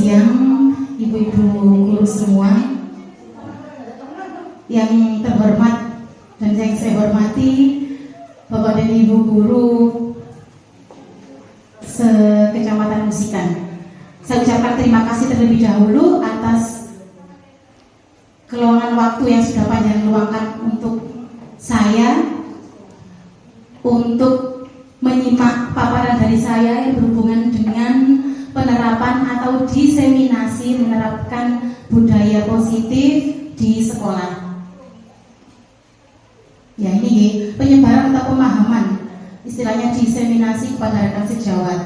siang ibu-ibu guru semua. Yang terhormat dan yang saya hormati Bapak dan Ibu guru se-Kecamatan Musikan. Saya ucapkan terima kasih terlebih dahulu atas keluangan waktu yang sudah panjang luangkan untuk saya untuk menyimak paparan dari saya yang berhubungan dengan penerapan atau diseminasi menerapkan budaya positif di sekolah. Ya, ini penyebaran atau pemahaman, istilahnya diseminasi kepada rekan sejawat.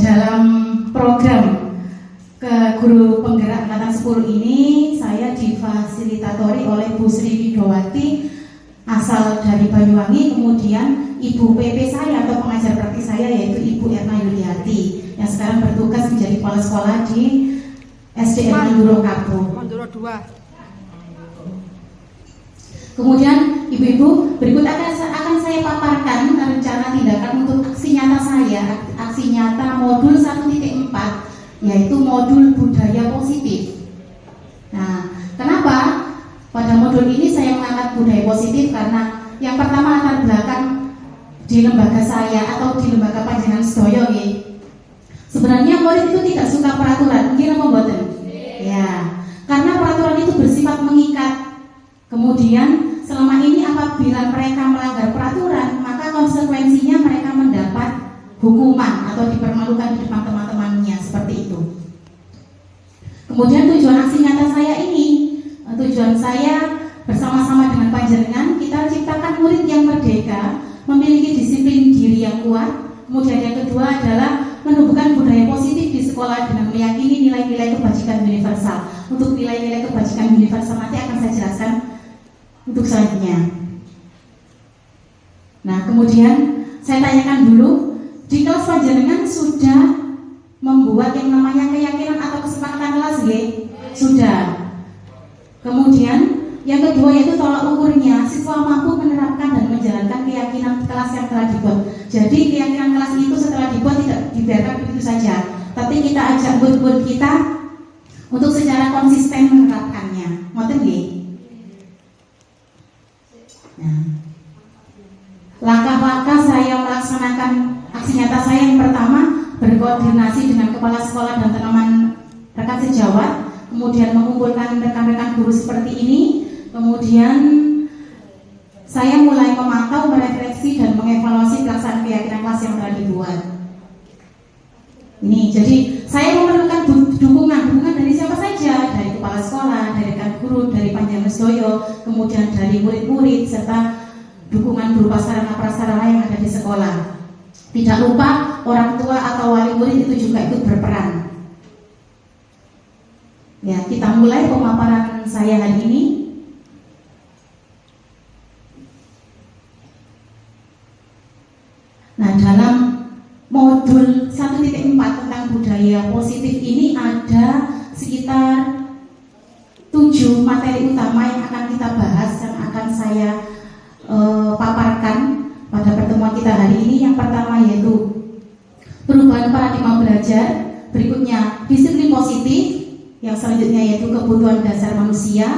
Dalam program ke guru penggerak angkatan 10 ini saya difasilitatori oleh Bu Sri Widowati asal dari Banyuwangi, kemudian Ibu PP saya atau pengajar praktis saya yaitu Ibu Erna Yuliati yang sekarang bertugas menjadi kepala sekolah di SDN Manduro Kapo. Manduro 2. Kemudian ibu-ibu, berikut akan saya paparkan rencana tindakan untuk aksi nyata saya, aksi nyata modul 1.4, yaitu modul budaya positif. Nah, kenapa pada modul ini saya mengangkat budaya positif? Karena yang pertama latar belakang di lembaga saya atau di lembaga panjenengan sedaya nggih. Sebenarnya murid itu tidak suka peraturan, kira mboten? Ya, karena peraturan itu bersifat mengikat. Kemudian selama ini apabila mereka melanggar peraturan, maka konsekuensinya mereka mendapat hukuman atau dipermalukan di depan teman-temannya, seperti itu. Kemudian tujuan aksi nyata saya ini, tujuan saya bersama-sama dengan panjenengan, kita ciptakan murid yang merdeka, memiliki disiplin diri yang kuat. Kemudian yang kedua adalah menumbuhkan budaya positif di sekolah dengan meyakini nilai-nilai kebajikan universal. Untuk nilai-nilai kebajikan universal nanti akan saya jelaskan untuk selanjutnya. Nah, kemudian saya tanyakan dulu, di kelas panjenengan sudah membuat yang namanya keyakinan atau kesepakatan kelas, nggih? Sudah. Kemudian yang kedua yaitu tolak ukurnya, siswa mampu menerapkan dan menjalankan keyakinan kelas yang telah dibuat. Jadi keyakinan kelas itu setelah dibuat tidak dibiarkan begitu saja, tapi kita ajak murid-murid kita untuk secara konsisten menerapkannya. Ngoten nggih? Nah, langkah-langkah saya melaksanakan aksi nyata saya yang pertama berkoordinasi dengan kepala sekolah dan teman rekan sejawat, kemudian mengumpulkan rekan-rekan guru seperti ini. Kemudian saya mulai memantau, merefleksi dan mengevaluasi pelaksanaan keyakinan kelas yang telah dibuat. Ini, jadi saya memerlukan dukungan dari siapa saja, dari kepala sekolah, dari rekan guru, dari panjenengan sedaya, kemudian dari murid-murid serta dukungan berupa sarana prasarana yang ada di sekolah. Tidak lupa orang tua atau wali murid itu juga ikut berperan. Ya, kita mulai pemaparan saya hari ini. Nah, dalam modul 1.4 tentang budaya positif ini ada sekitar 7 materi utama yang akan kita bahas, yang akan saya paparkan pada pertemuan kita hari ini. Yang pertama yaitu perubahan paradigma belajar, berikutnya disiplin positif, yang selanjutnya yaitu kebutuhan dasar manusia,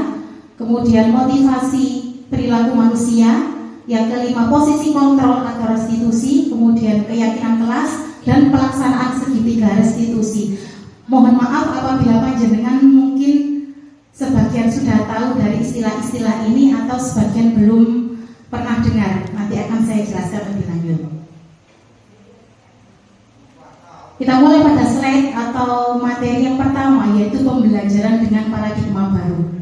kemudian motivasi perilaku manusia, yang kelima posisi kontrol atau restitusi, kemudian keyakinan kelas dan pelaksanaan segitiga restitusi. Mohon maaf apabila panjenengan mungkin sebagian sudah tahu dari istilah-istilah ini atau sebagian belum pernah dengar. Nanti akan saya jelaskan lebih lanjut. Kita mulai pada slide atau materi yang pertama, yaitu pembelajaran dengan paradigma baru.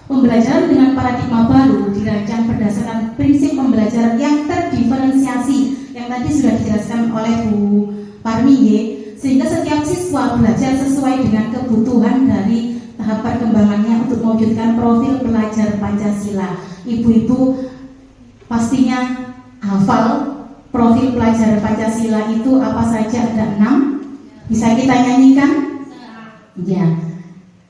Pembelajaran dengan paradigma baru dirancang berdasarkan prinsip pembelajaran yang terdiferensiasi yang tadi sudah dijelaskan oleh Bu Parmi, sehingga setiap siswa belajar sesuai dengan kebutuhan dari tahap perkembangannya untuk mewujudkan profil pelajar Pancasila. Ibu-ibu pastinya hafal profil pelajar Pancasila itu apa saja, ada 6. Bisa kita nyanyikan? Ya.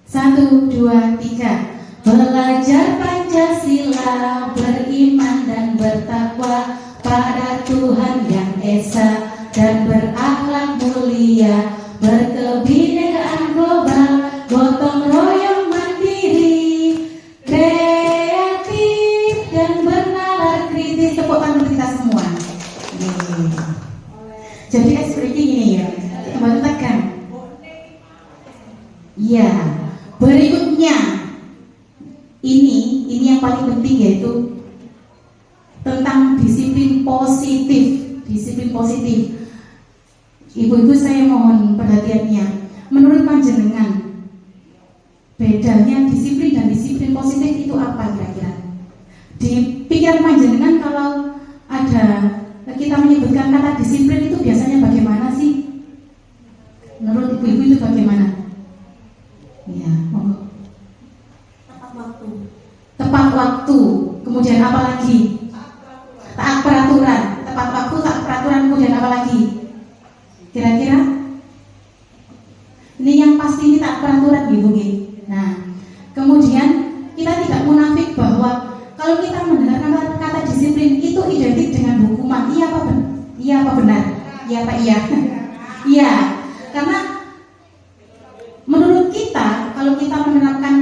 1, 2, 3. Belajar Pancasila, beriman dan bertakwa pada Tuhan Yang Esa, dan berakhlak mulia, berkebinekaan global, gotong royong mandiri, kreatif dan bernalar kritis. Tepuk tangan kita semua. Jadi ekspresi ini ya, kembali tekan. Iya. Berikutnya, ini yang paling penting, yaitu tentang disiplin positif. Disiplin positif. Ibu-ibu, saya mohon perhatiannya. Menurut panjenengan, bedanya disiplin dan disiplin positif itu apa kira-kira? Di pikiran panjenengan, kalau ada kita menyebutkan kata disiplin itu biasanya bagaimana sih? Menurut ibu-ibu itu bagaimana? Ya, monggo. Tepat waktu. Tepat waktu. Kemudian apa lagi? Taat peraturan. Tepat waktu, taat peraturan. Kemudian apa lagi? Kira-kira? Ini yang pasti, ini taat peraturan, ibu. Nah, kemudian kita tidak munafik bahwa kalau kita mendengar kata disiplin itu identik dengan hukuman. Iya apa benar? Iya apa benar? Iya apa iya? Iya, karena menurut kita, kalau kita menerapkan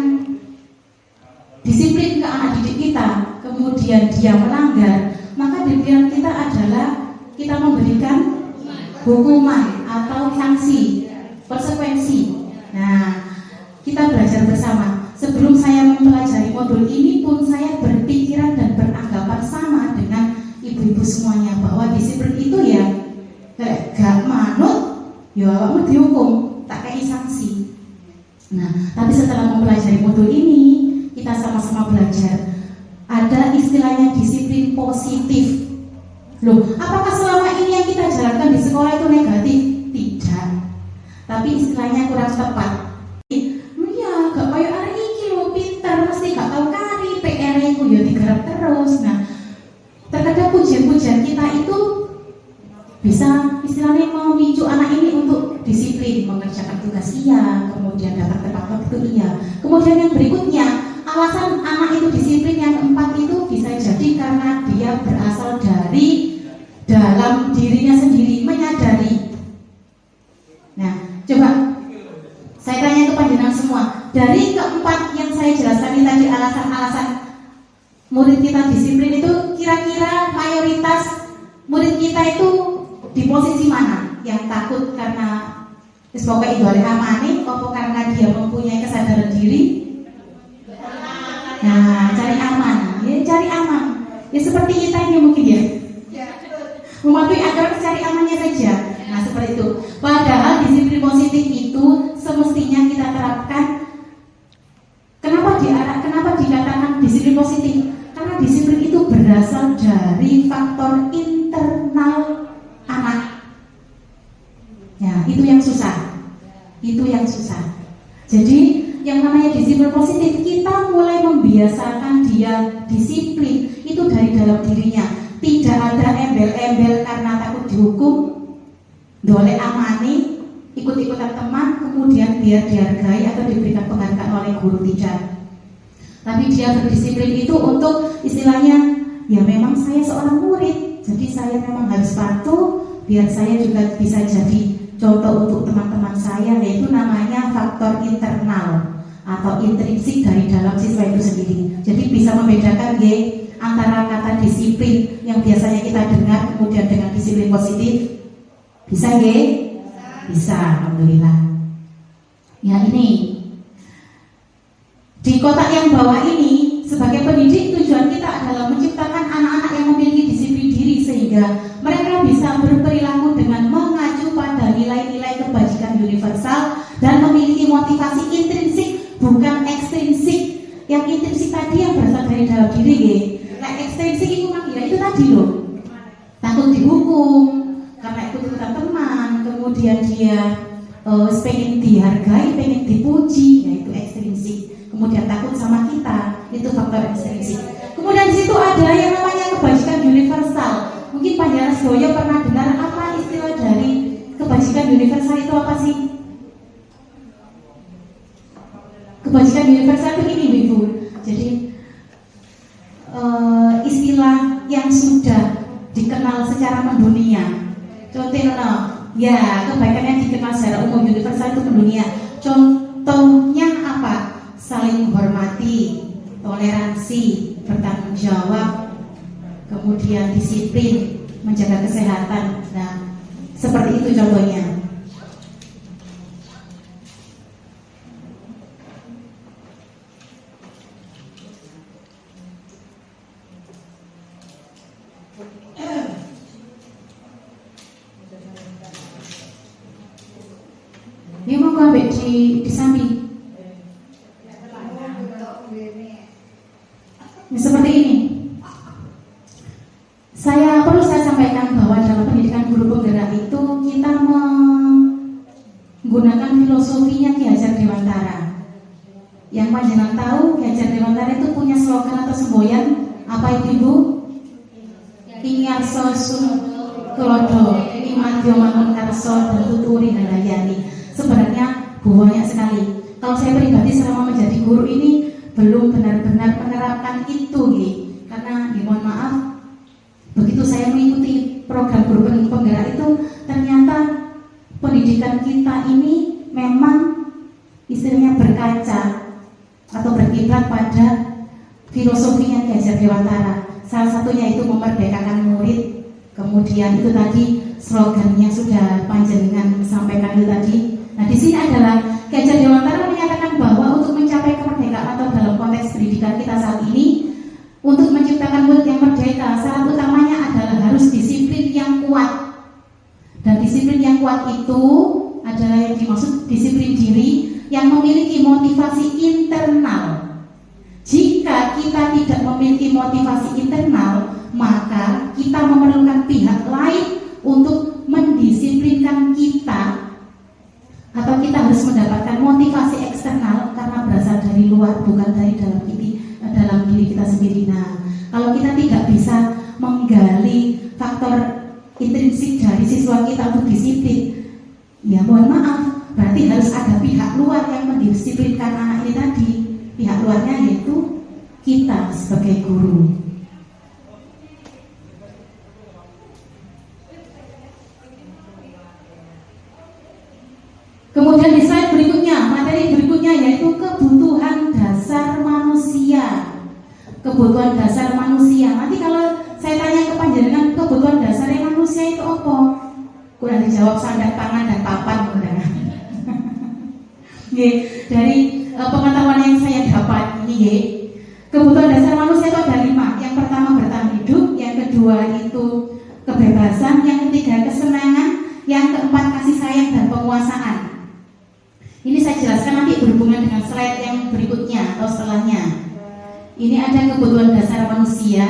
disiplin ke anak didik kita, kemudian dia melanggar, maka di pikiran kita adalah kita memberikan hukuman atau sanksi, konsekuensi. Nah, kita belajar bersama. Sebelum saya mempelajari modul ini pun saya berpikiran dan beranggapan sama dengan ibu-ibu semuanya, bahwa disiplin itu ya gak manut, ya kamu dihukum, tak kayak sanksi. Nah, tapi setelah mempelajari modul ini, kita sama-sama belajar ada istilahnya disiplin positif. Loh, apakah selama ini yang kita jalankan di sekolah itu negatif? Tidak. Tapi istilahnya kurang tepat. Ya, gak kayak hari ini lo pintar, mesti gak tahu kari, PR-nya itu ya digarap terus. Nah, terkadang pujian-pujian kita itu bisa istilahnya memicu anak ini untuk disiplin, mengerjakan tugas iya, kemudian datang tepat waktu iya. Kemudian yang berikutnya, alasan anak itu disiplin yang keempat itu bisa jadi karena dia berasal dari dalam dirinya sendiri, menyadari. Nah, coba saya tanya ke panjenengan semua, dari keempat yang saya jelaskan ini tadi, alasan-alasan murid kita disiplin itu, kira-kira mayoritas murid kita itu di posisi mana? Yang takut karena semoga itu oleh amani, atau karena dia mempunyai kesadaran diri? Nah, cari aman, ya cari aman. Ya seperti kita ini mungkin ya. Mematuhi aturan, cari amannya saja. Nah, seperti itu. Padahal disiplin positif itu semestinya kita terapkan. Kenapa dikatakan disiplin positif? Karena disiplin itu berasal dari faktor internal anak. Ya, itu yang susah. Itu yang susah. Jadi, yang namanya disiplin positif, kita mulai membiasakan dia disiplin itu dari dalam dirinya. Tidak ada embel-embel karena takut dihukum, dolek amani, ikut-ikutan teman, kemudian biar dihargai atau diberikan penghargaan oleh guru, tidak. Tapi dia berdisiplin itu untuk istilahnya, ya memang saya seorang murid, jadi saya memang harus patuh, biar saya juga bisa jadi contoh untuk teman-teman saya, yaitu namanya faktor internal atau intrinsik dari dalam siswa itu sendiri. Jadi bisa membedakan antara kata disiplin yang biasanya kita dengar kemudian dengan disiplin positif. Bisa Bisa, alhamdulillah. Ya, ini di kotak yang bawah ini, sebagai pendidik tujuan kita adalah menciptakan anak-anak yang memiliki disiplin diri sehingga mereka bisa berperilaku dengan mengacu pada nilai-nilai kebajikan universal dan memiliki motivasi intrinsik bukan ekstrinsik. Yang intrinsik tadi yang berasal dari dalam diri, Nah, ekstrinsik itu makanya itu tadi loh, takut dihukum karena ikut-ikutan teman, kemudian dia pengen dihargai, pengen dipuji, yaitu ekstrinsik. Kemudian takut sama kita, itu faktor ekstrinsik. Kemudian di situ ada yang namanya kebajikan universal. Mungkin Pak Jaras Boyo pernah dengar apa istilah dari kebajikan universal itu apa sih? Kebajikan universal itu ini, Ibu. Jadi istilah yang sudah dikenal secara mendunia. Contoh no. Ya, kebaikan yang dikenal secara umum universal itu mendunia. Contohnya apa? Saling menghormati, toleransi, bertanggung jawab, kemudian disiplin, menjaga kesehatan. Nah, seperti itu contohnya. Ini mau ambil di samping. Nah, seperti ini. Saya sampaikan bahwa dalam pendidikan guru penggerak itu kita menggunakan filosofinya Ki Hajar Dewantara. Yang panjenengan tahu Ki Hajar Dewantara itu punya slogan atau semboyan apa itu Ibu? Ingarso sun kelodo, imadyo mangun karso dan tuturi halayani. Sebenarnya banyak sekali. Kalau saya pribadi selama menjadi guru ini belum benar-benar menerapkan itu, karena mohon maaf, begitu saya mengikuti program guru penggerak itu, ternyata pendidikan kita ini memang istilahnya berkaca atau berkiblat pada filosofinya Ki Hajar Dewantara. Salah satunya itu memerdekakan murid. Kemudian itu tadi slogannya sudah panjenengan sampaikan itu tadi. Nah, di sini adalah Ki Hajar Dewantara menyatakan bahwa untuk mencapai kemerdekaan atau dalam konteks pendidikan kita saat ini, untuk menciptakan murid yang merdeka, syarat utamanya adalah harus disiplin yang kuat. Dan disiplin yang kuat itu adalah yang dimaksud disiplin diri yang memiliki motivasi internal. Jika kita tidak memiliki motivasi internal, maka kita memerlukan pihak lain untuk mendisiplinkan kita, atau kita harus mendapatkan motivasi eksternal karena berasal dari luar, bukan dari dalam diri kita sendiri. Nah, kalau kita tidak bisa menggali faktor intrinsik dari siswa kita untuk disiplin, ya mohon maaf, berarti harus ada pihak luar yang mendisiplinkan anak ini tadi. Pihak luarnya yaitu kita sebagai guru. Kemudian di slide berikutnya, materi berikutnya yaitu kebutuhan dasar manusia. Kebutuhan dasar manusia. Nanti kalau saya tanya ke panjenengan, kebutuhan dasar manusia itu apa? Kurang dijawab sandang, pangan, dan papan. Dari pengetahuan yang saya dapat ini, kebutuhan dasar manusia itu ada 5. Yang pertama bertahan hidup, yang kedua itu kebebasan, yang ketiga kesenangan, yang keempat kasih sayang dan penguasaan. Ini saya jelaskan nanti berhubungan dengan slide yang berikutnya atau setelahnya. Ini ada kebutuhan dasar manusia.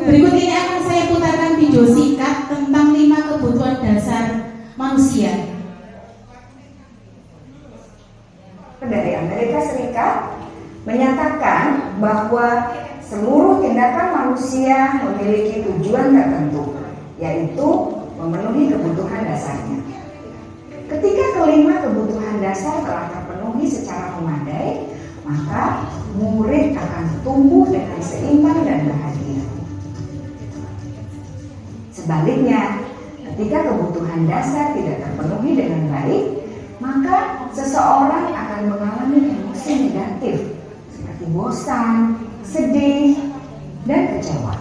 Berikut ini akan saya putarkan video singkat tentang 5 kebutuhan dasar manusia. Dari Amerika Serikat menyatakan bahwa seluruh tindakan manusia memiliki tujuan tertentu, yaitu memenuhi kebutuhan dasarnya. Ketika kelima kebutuhan dasar telah terpenuhi secara memadai, maka murid akan tumbuh dengan seimbang dan bahagia. Sebaliknya, ketika kebutuhan dasar tidak terpenuhi dengan baik, maka seseorang akan mengalami emosi negatif seperti bosan, sedih, kecewa.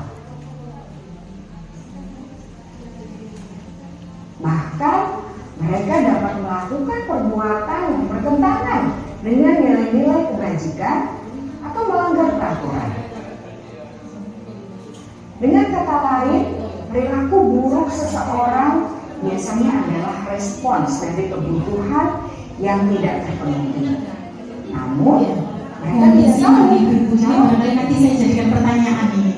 Bahkan mereka dapat melakukan perbuatan yang bertentangan dengan nilai-nilai kebajikan atau melanggar peraturan. Dengan kata lain, perilaku buruk seseorang biasanya adalah respons dari kebutuhan yang tidak terpenuhi. Namun, mereka Mohon tidak izin tahu Ibu-ibu, jadi barangkali nanti saya jadikan pertanyaan ini.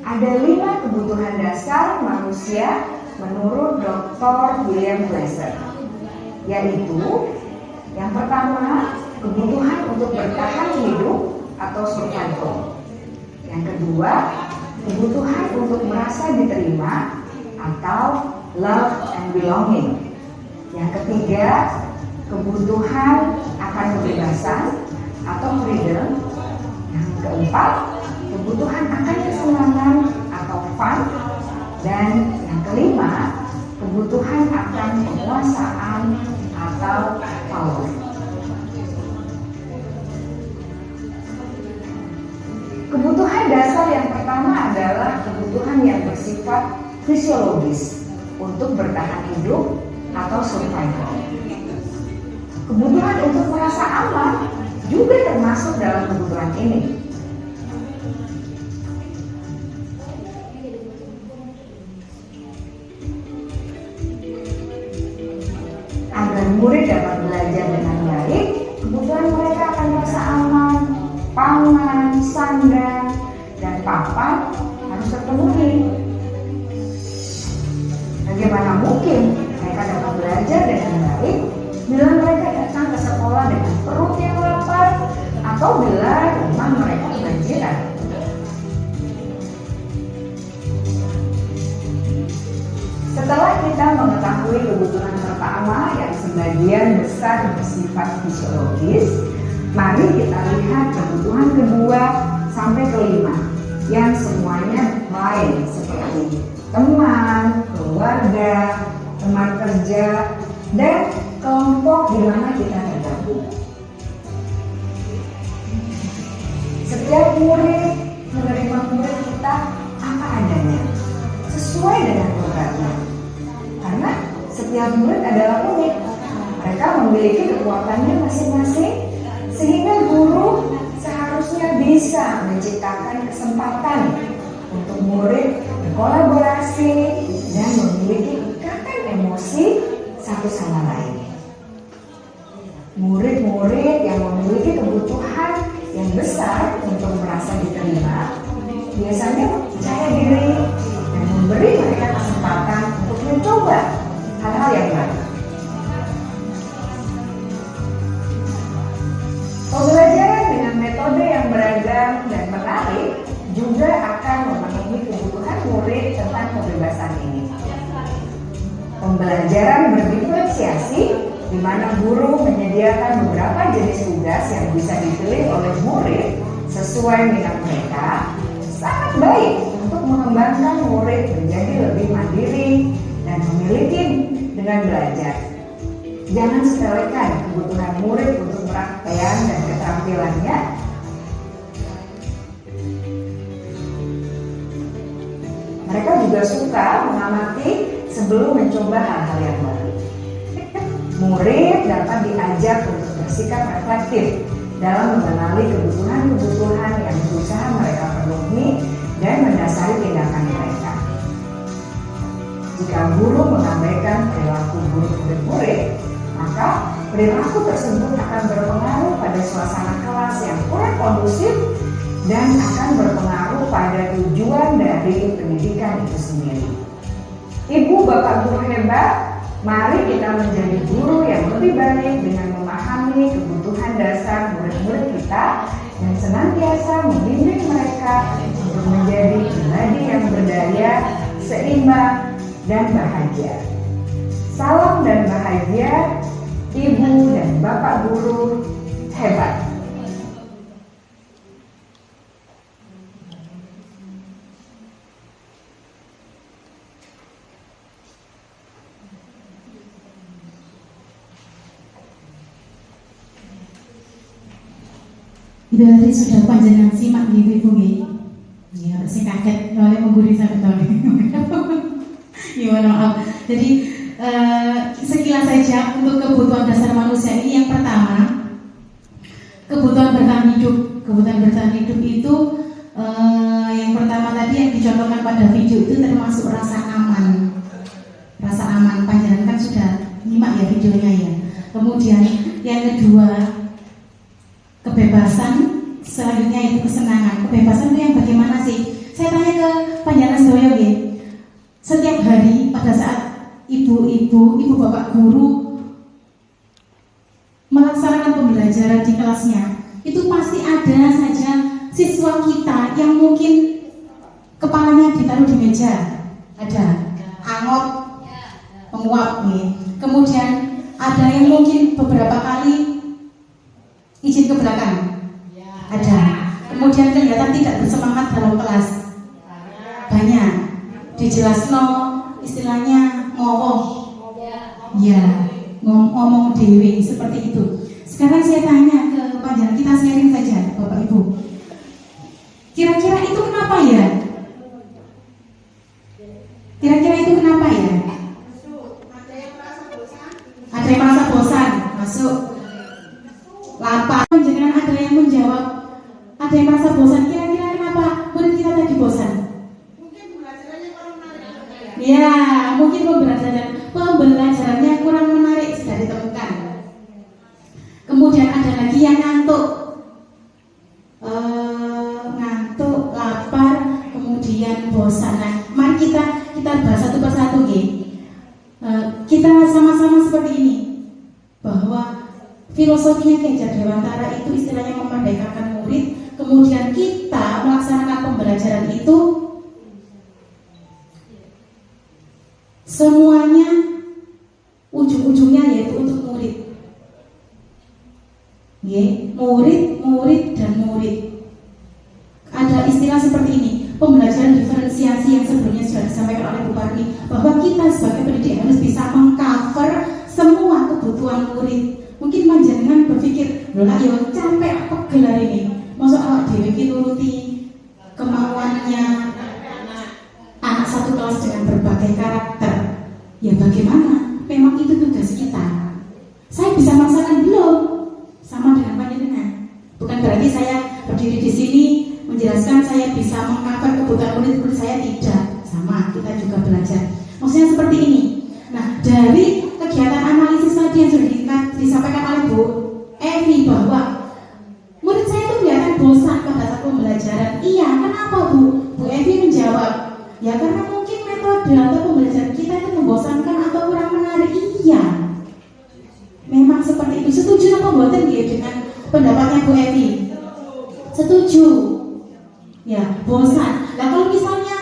ada 5 kebutuhan dasar manusia menurut Dr. William Glasser, yaitu yang pertama, kebutuhan untuk bertahan hidup atau survival. Yang kedua, kebutuhan untuk merasa diterima atau love and belonging. Yang ketiga, kebutuhan akan kebebasan atau freedom. Yang keempat, kebutuhan akan kesenangan atau fun. Dan yang kelima, kebutuhan akan kekuasaan atau power. Kebutuhan dasar yang pertama adalah kebutuhan yang bersifat fisiologis untuk bertahan hidup atau survival. Kebutuhan untuk merasa aman juga termasuk dalam kebutuhan ini. Agar murid dapat belajar dengan baik, kebutuhan mereka akan merasa aman, pangan, sandang, dan papan harus terpenuhi. Bagaimana mungkin mereka dapat belajar dengan baik bila mereka datang ke sekolah dengan perut yang lapar atau bila rumah mereka kebanjiran? Setelah kita mengetahui kebutuhan pertama yang sebagian besar bersifat fisiologis, mari kita lihat kebutuhan kedua sampai kelima yang semuanya lain seperti teman, keluarga, teman kerja, dan kelompok di mana kita tergabung. Setiap murid menerima murid kita apa adanya, sesuai dengan programnya. Karena setiap murid adalah unik, mereka memiliki kekuatannya masing-masing, sehingga guru seharusnya bisa menciptakan kesempatan untuk murid berkolaborasi dan memiliki ikatan emosi satu sama lain. Murid-murid yang memiliki kebutuhan yang besar untuk merasa diterima biasanya percaya diri dan memberi mereka kesempatan untuk mencoba hal-hal yang baru. Pembelajaran dengan metode yang beragam dan menarik juga akan memenuhi kebutuhan murid tentang kebebasan ini. Pembelajaran berdiferensiasi, di mana guru menyediakan beberapa jenis tugas yang bisa dipilih oleh murid sesuai minat mereka, sangat baik untuk mengembangkan murid menjadi lebih mandiri dan memiliki dengan belajar. Jangan sepelekan kebutuhan murid untuk praktean dan keterampilannya. Mereka juga suka mengamati sebelum mencoba hal-hal yang baru. Murid dapat diajak untuk bersikap reflektif dalam mengenali kebutuhan-kebutuhan yang berusaha mereka penuhi dan mendasari tindakan mereka. Jika guru mengabaikan perilaku buruk murid, maka perilaku tersebut akan berpengaruh pada suasana kelas yang kurang kondusif dan akan berpengaruh pada tujuan dari pendidikan itu sendiri. Ibu bapak guru hebat, mari kita menjadi guru yang lebih baik dengan memahami kebutuhan dasar murid-murid kita dan senantiasa membimbing mereka untuk menjadi pribadi yang berdaya, seimbang, dan bahagia. Salam dan bahagia, Ibu dan Bapak Guru hebat. Itu tadi sudah panjenengan simak Ibu-ibu nggih. Gimana maaf. Jadi sekilas saja untuk kebutuhan dasar manusia ini, yang pertama kebutuhan bertahan hidup. Kebutuhan bertahan hidup itu yang pertama tadi yang dicontohkan pada video itu termasuk rasa aman. Rasa aman, panjenengan kan sudah nyimak ya videonya ya. Kemudian yang kedua kebebasan, selanjutnya itu kesenangan. Kebebasan itu yang bagaimana sih? Saya tanya ke panjenengan sedaya nggih. Setiap hari pada saat ibu bapak guru melaksanakan pembelajaran di kelasnya, itu pasti ada saja siswa kita yang mungkin kepalanya ditaruh di meja, ada angop, penguap nih. Kemudian ada yang mungkin beberapa kali izin ke belakang, ada. Kemudian kelihatan tidak bersemangat dalam kelas, banyak. Dijelasno istilahnya ngomong, ya ngomong dewi seperti itu. Sekarang saya tanya ke panjenengan, kita sharing saja Bapak Ibu. Kira-kira itu kenapa ya? Kira-kira itu kenapa ya? Ada yang merasa bosan, masuk. Lapar. Jangan ada yang menjawab. Ada yang merasa bosan. Kira-kira kenapa murid kita tadi bosan? Mungkin pembelajarannya kurang menarik. Ya, mungkin pembelajarannya kurang menarik sudah ditemukan. Kemudian ada lagi yang ngantuk, lapar, kemudian bosan. Nah, mari kita bahas satu persatu, kita sama-sama seperti ini, bahwa filosofinya Ki Hajar Dewantara itu istilahnya memerdekakan murid. Kemudian kita melaksanakan pembelajaran itu semuanya ujung-ujungnya yaitu untuk murid. Murid dan murid. Ada istilah seperti ini, pembelajaran diferensiasi yang sebelumnya sudah disampaikan oleh Bu Parmi, bahwa kita sebagai pendidik harus bisa mengcover semua kebutuhan murid. Mungkin panjenengan berpikir, loh lah ya capek pegel hari ini, masa awak dhewe iki nuruti kemauannya anak satu kelas dengan berbagai karakter. Ya bagaimana? Memang itu tugas kita. Saya bisa melaksanakan belum? Sama dengan panjenengan. Bukan berarti saya berdiri di sini menjelaskan saya bisa mengcover kebutuhan murid saya, tidak. Sama, kita juga belajar. Maksudnya seperti ini. Nah, dari kegiatan analisis tadi yang sudah disampaikan oleh Bu Evi, bahwa murid saya itu kelihatan bosan pada saat pembelajaran. Iya, kenapa Bu? Bu Evi menjawab, ya karena mungkin metode atau pembelajaran kita itu membosankan atau kurang menarik. Iya, memang seperti itu. Setuju apa mboten nggih dengan pendapatnya Bu Evi? Setuju. Ya, bosan. Nah, kalau misalnya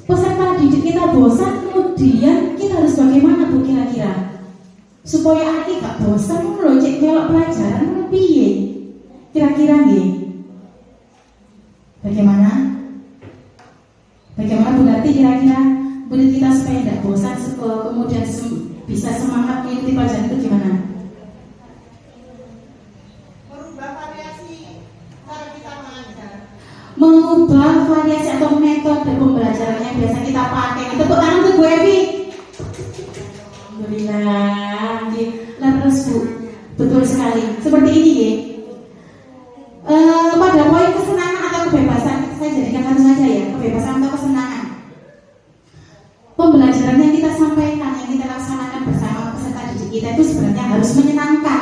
peserta didik kita bosan, kemudian kita harus bagaimana Bu kira-kira? Supaya anak gak bosan, lho cek melok pelajaran piye? Kira-kira nggih. Bagaimana? Bagaimana Bu Lati kira-kira murid kita supaya tidak bosan, kemudian bisa semangat mengikuti pelajaran itu gimana? Mengubah variasi atau metode pembelajaran yang biasa kita pakai. Tepuk tangan untuk Bu Evi. Alhamdulillah, leres Bu, betul sekali. Seperti ini pada poin kesenangan atau kebebasan, saya jadikan satu saja ya, kebebasan atau kesenangan. Pembelajaran yang kita sampaikan, yang kita laksanakan bersama peserta didik kita itu sebenarnya harus menyenangkan.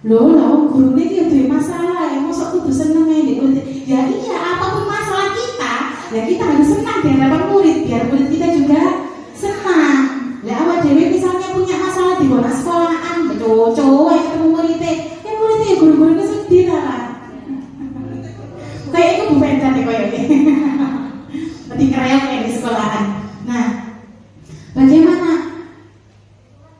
Loh, guru ini ada masalah ya, masa kudu seneng ya iya, apapun masalah kita, ya kita harus senang di hadapan murid, biar murid kita juga senang. Ya awak dewe misalnya punya masalah di bola sekolahan, cowok yang ketemu muridnya, ya muridnya ya guru-gurunya sedih lah. Kayak itu Bu Fenda nih kayaknya. Lebih kereok kayak di sekolahan. Nah, bagaimana?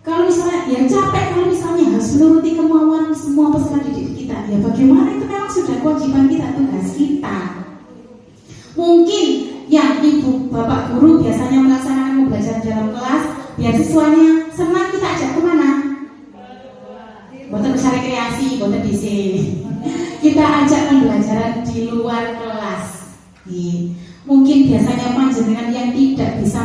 Kalau misalnya yang capek, kalau misalnya harus menuruti kemauan semua peserta didik kita, ya bagaimana? Itu memang sudah kewajiban kita, tugas kita. Mungkin yang ibu bapak guru biasanya melaksanakan pembelajaran dalam kelas, biar siswanya senang, kita ajak kemana? Boten besar rekreasi, boten di sini. Kita ajak pembelajaran di luar kelas. Mungkin biasanya panjenengan yang tidak bisa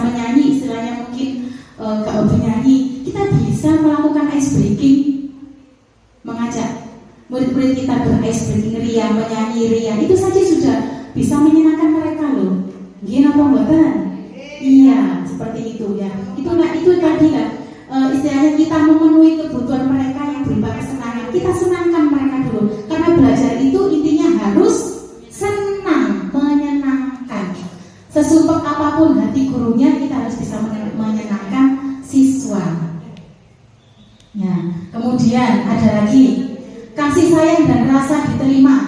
ice breaking, mengajak murid-murid kita ber-ice breaking ria, menyanyi ria, itu saja sudah bisa menyenangkan mereka loh. Gini apa mboten? Iya, seperti itu ya. Itu tadi lah. Istilahnya kita memenuhi kebutuhan mereka yang berupa kesenangan. Kita senangkan mereka dulu. Karena belajar itu intinya harus senang, menyenangkan. Sesumpah apapun hati gurunya, kita harus bisa menyenangkan siswa. Ya, kemudian ada lagi kasih sayang dan rasa diterima.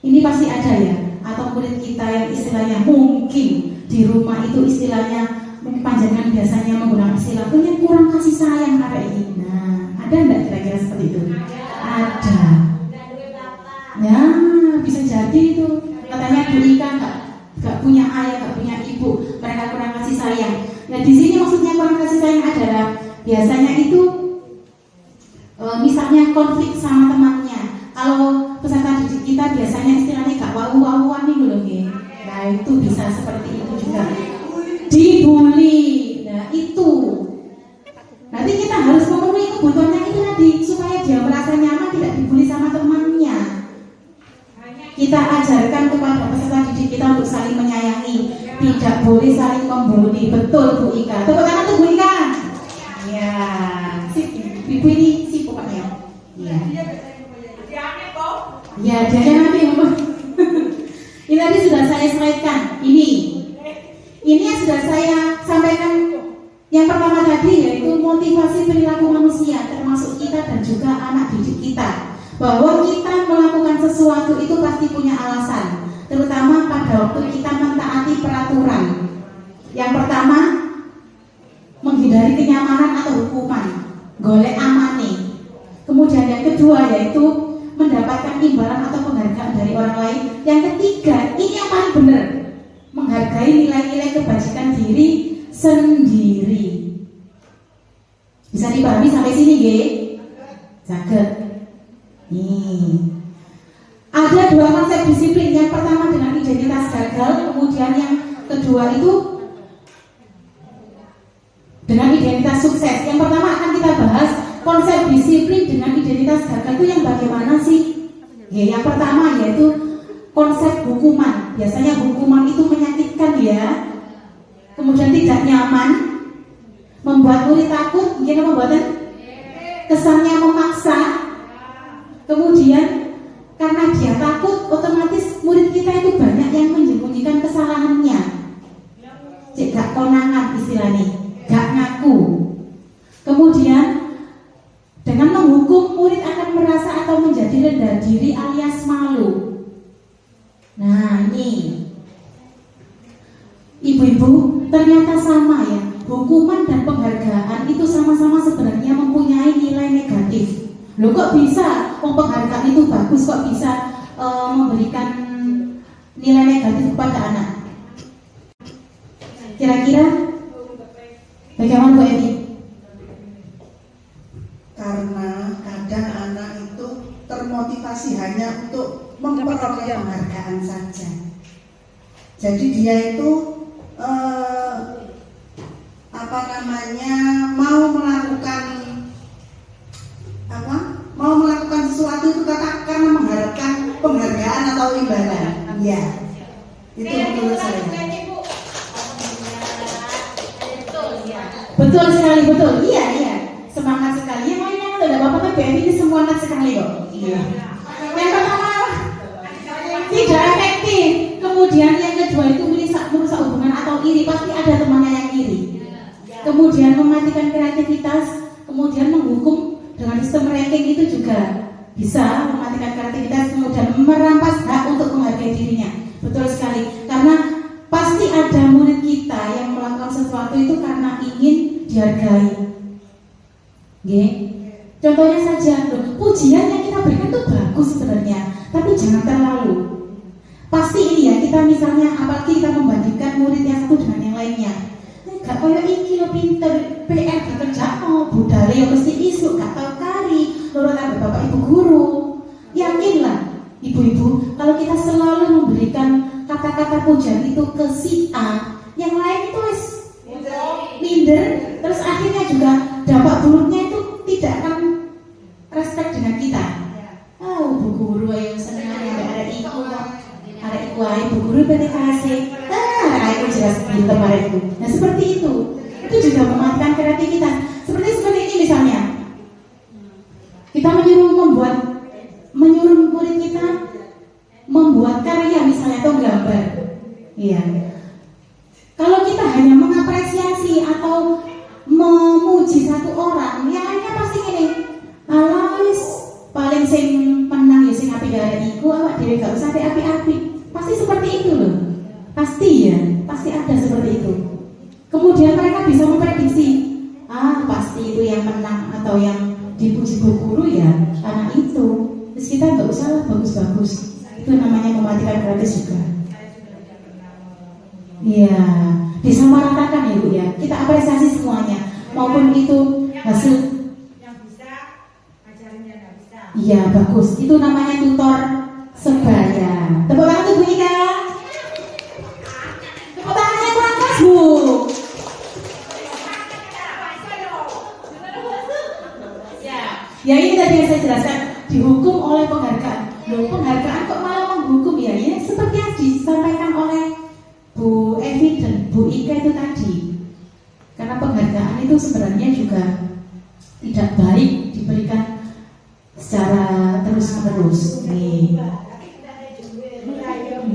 Ini pasti ada ya, atau murid kita yang istilahnya mungkin di rumah itu istilahnya mungkin panjangan biasanya menggunakan istilah punya kurang kasih sayang hari ini. Nah, ada enggak kira-kira seperti itu? Ada. Ya, bisa jadi itu. Katanya Bu Ika nggak punya ayah, nggak punya ibu, mereka kurang kasih sayang. Nah, di sini maksudnya kurang kasih sayang adalah biasanya itu misalnya konflik sama temannya. Kalau peserta didik kita biasanya istilahnya gak wau-wauan nih loh, nah itu bisa seperti itu juga. Dibully, nah itu. Nanti kita harus memenuhi kebutuhannya itu tadi supaya dia merasa nyaman tidak dibully sama temannya. Kita ajarkan kepada peserta didik kita untuk saling menyayangi, tidak boleh saling membuli. Betul Bu Ika. Tepuk tangan untuk Bu Ika. Ya, ibu ini sih pokoknya. Ya. Ya, dia nanti ini tadi sudah saya slide-kan. Ini yang sudah saya sampaikan. Yang pertama tadi yaitu motivasi perilaku manusia, termasuk kita dan juga anak didik kita. Bahwa kita melakukan sesuatu itu pasti punya alasan, terutama pada waktu kita mentaati peraturan. Yang pertama, menghindari kenyamanan atau hukuman, golek amane. Kemudian yang kedua yaitu mendapatkan imbalan atau penghargaan dari orang lain. Yang ketiga, ini yang paling benar, menghargai nilai-nilai kebajikan diri sendiri. Bisa dipahami sampai sini, nggih? Saged. Nih. Ada dua konsep disiplin. Yang pertama dengan identitas gagal, kemudian yang kedua itu dengan identitas sukses. Yang pertama akan kita bahas konsep disiplin dengan identitas gagal itu yang bagaimana sih? Ya, yang pertama yaitu konsep hukuman. Biasanya hukuman itu menyakitkan ya, kemudian tidak nyaman, membuat murid takut, mungkin membuat kesannya memaksa. Kemudian karena dia takut, otomatis murid kita itu banyak yang menyembunyikan kesalahannya. Cek gak konangan istilahnya, gak ngaku. Kemudian dengan menghukum, murid akan merasa atau menjadi rendah diri alias malu. Nah ini ibu-ibu ternyata sama ya. Hukuman dan penghargaan itu sama-sama sebenarnya mempunyai nilai negatif. Loh kok bisa? Penghargaan itu bagus, kok bisa memberikan nilai negatif kepada anak? Kira-kira bagaimana Bu Edi? Karena kadang anak itu termotivasi hanya untuk memperoleh penghargaan saja. Jadi dia itu mau melakukan sesuatu itu karena mengharapkan penghargaan atau imbalan. Ya, itu menurut saya. Betul sekali, betul. Iya. Semangat sekali. Yang lainnya kan tidak apa-apa, kan ini semangat sekali kok. Iya. Yang pertama tidak efektif. Kemudian yang kedua itu merusak hubungan atau iri. Pasti ada temannya yang iri. Kemudian mematikan kreativitas. Kemudian menghukum dengan sistem ranking itu juga bisa mematikan kreativitas. Kemudian merampas hak untuk menghargai dirinya. Betul sekali. Karena pasti ada murid kita yang melakukan sesuatu itu karena ingin dihargai. Contohnya saja, pujian yang kita berikan itu bagus sebenarnya, tapi jangan terlalu. Pasti ini ya, kita misalnya apalagi kita membandingkan murid yang satu dengan yang lainnya. Gak kayak iki lo pinter, PR dikerja budaya yang mesti isu, gak tahu kari, loro tambah bapak ibu guru. Yakinlah ibu-ibu, kalau kita selalu memberikan kata-kata pujian itu ke si A, yang lain itu minder, Terus akhirnya juga dampak buruknya itu tidak akan respect dengan kita. Bu guru yang senang yang ada iku ae bu guru PTKC. Itu jelas pinter itu. Nah seperti itu juga mematikan kreativitas. Seperti ini misalnya, kita menyuruh murid kita membuat karya misalnya atau gambar. Iya. Kalau kita hanya mengapresiasi atau memuji satu orang, yang lainnya pasti gini, alis paling sing menang ya sing api gara iku awak dhewe gak usah api-api. Pasti seperti itu loh. Pasti ya, pasti ada seperti itu. Kemudian mereka bisa memprediksi, pasti itu yang menang atau yang dipuji bu guru ya anak itu. Terus kita nggak usah lah bagus-bagus. Itu namanya mematikan kreatif juga. Iya, disamaratakan ya Bu ya. Kita apresiasi semuanya, maupun itu hasil yang bisa ngajarin yang nggak bisa. Iya bagus, itu namanya tutor sebaya. Tepuk tangan tuh Bu Ika. Tepuk tangannya kurang keras Bu. Ya ini tadi yang saya jelaskan, dihukum oleh penghargaan. Loh, penghargaan kok malah menghukum ya? Ya seperti yang disampaikan oleh Bu Evi dan Bu Ika itu tadi. Karena penghargaan itu sebenarnya juga tidak baik diberikan secara terus-menerus.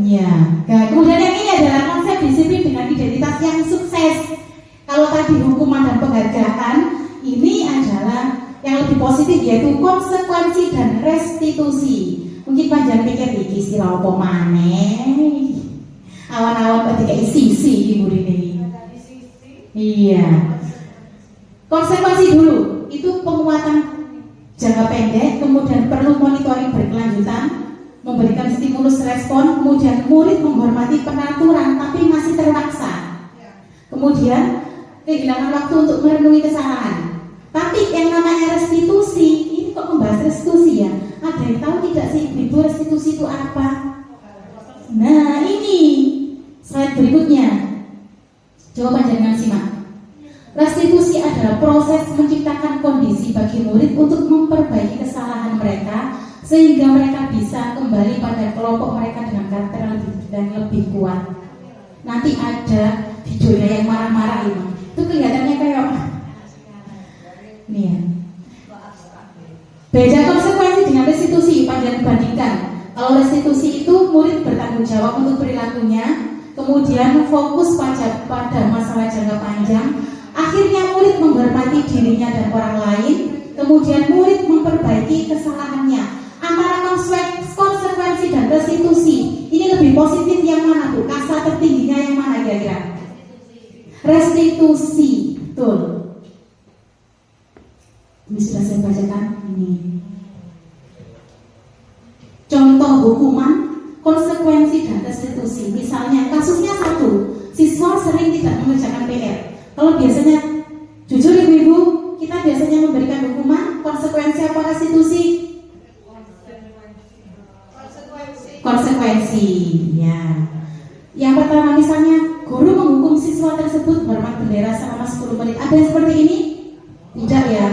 Ya. Nah, kemudian yang ini adalah konsep disiplin dengan identitas yang sukses. Kalau tadi hukuman dan penghargaan, ini adalah yang lebih positif yaitu konsekuensi dan restitusi. Mungkin panjang pikir iki istilah apa maneh. Awan-awan ketika sisi ibu ini. Iya. Konsekuensi dulu itu penguatan jangka pendek, kemudian perlu monitoring berkelanjutan, memberikan stimulus respon, kemudian murid menghormati peraturan tapi masih terpaksa. Kemudian kehilangan waktu untuk merenungi kesalahan. Tapi yang namanya restitusi, ini kok membahas restitusi ya? Ada yang tahu tidak sih Ibu restitusi itu apa? Nah ini slide berikutnya. Coba panjangan simak. Restitusi adalah proses menciptakan kondisi bagi murid untuk memperbaiki kesalahan mereka sehingga mereka bisa kembali pada kelompok mereka dengan karakter yang lebih kuat. Nanti ada videonya yang marah-marah ini. Itu kelihatannya kayak nih ya. Beda konsekuensi dengan restitusi panjang dibandingkan. Kalau restitusi itu murid bertanggung jawab untuk perilakunya, kemudian fokus pada masalah jangka panjang. Akhirnya murid menghormati dirinya dan orang lain, kemudian murid memperbaiki kesalahannya. Antara konsekuensi dan restitusi, ini lebih positif yang mana Bu? Kasta tertingginya yang mana kira-kira? Restitusi, betul. Ini sudah saya bacakan ini. Contoh hukuman, konsekuensi dan restitusi. Misalnya kasusnya satu, siswa sering tidak mengerjakan PR. Kalau biasanya, jujur ibu-ibu, kita biasanya memberikan hukuman, konsekuensi apa restitusi? Konsekuensi. Ya. Yang pertama misalnya, guru menghukum siswa tersebut hormat bendera selama 10 menit. Ada yang seperti ini? Tidak ya.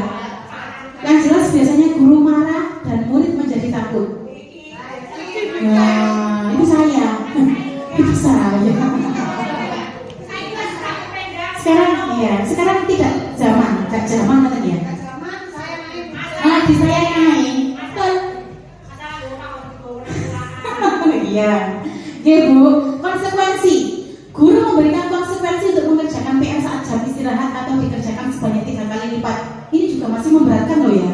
Yang jelas biasanya guru marah dan murid menjadi takut. Nah, itu saya. Itu saya. Sekarang tidak zaman, gak zaman katanya. Di saya yang naik. Betul. Iya. Oke Bu, konsekuensi. Guru memberikan konsekuensi untuk mengerjakan PR saat jam istirahat atau dikerjakan sebanyak 3 kali lipat. Ini juga masih memberatkan loh ya.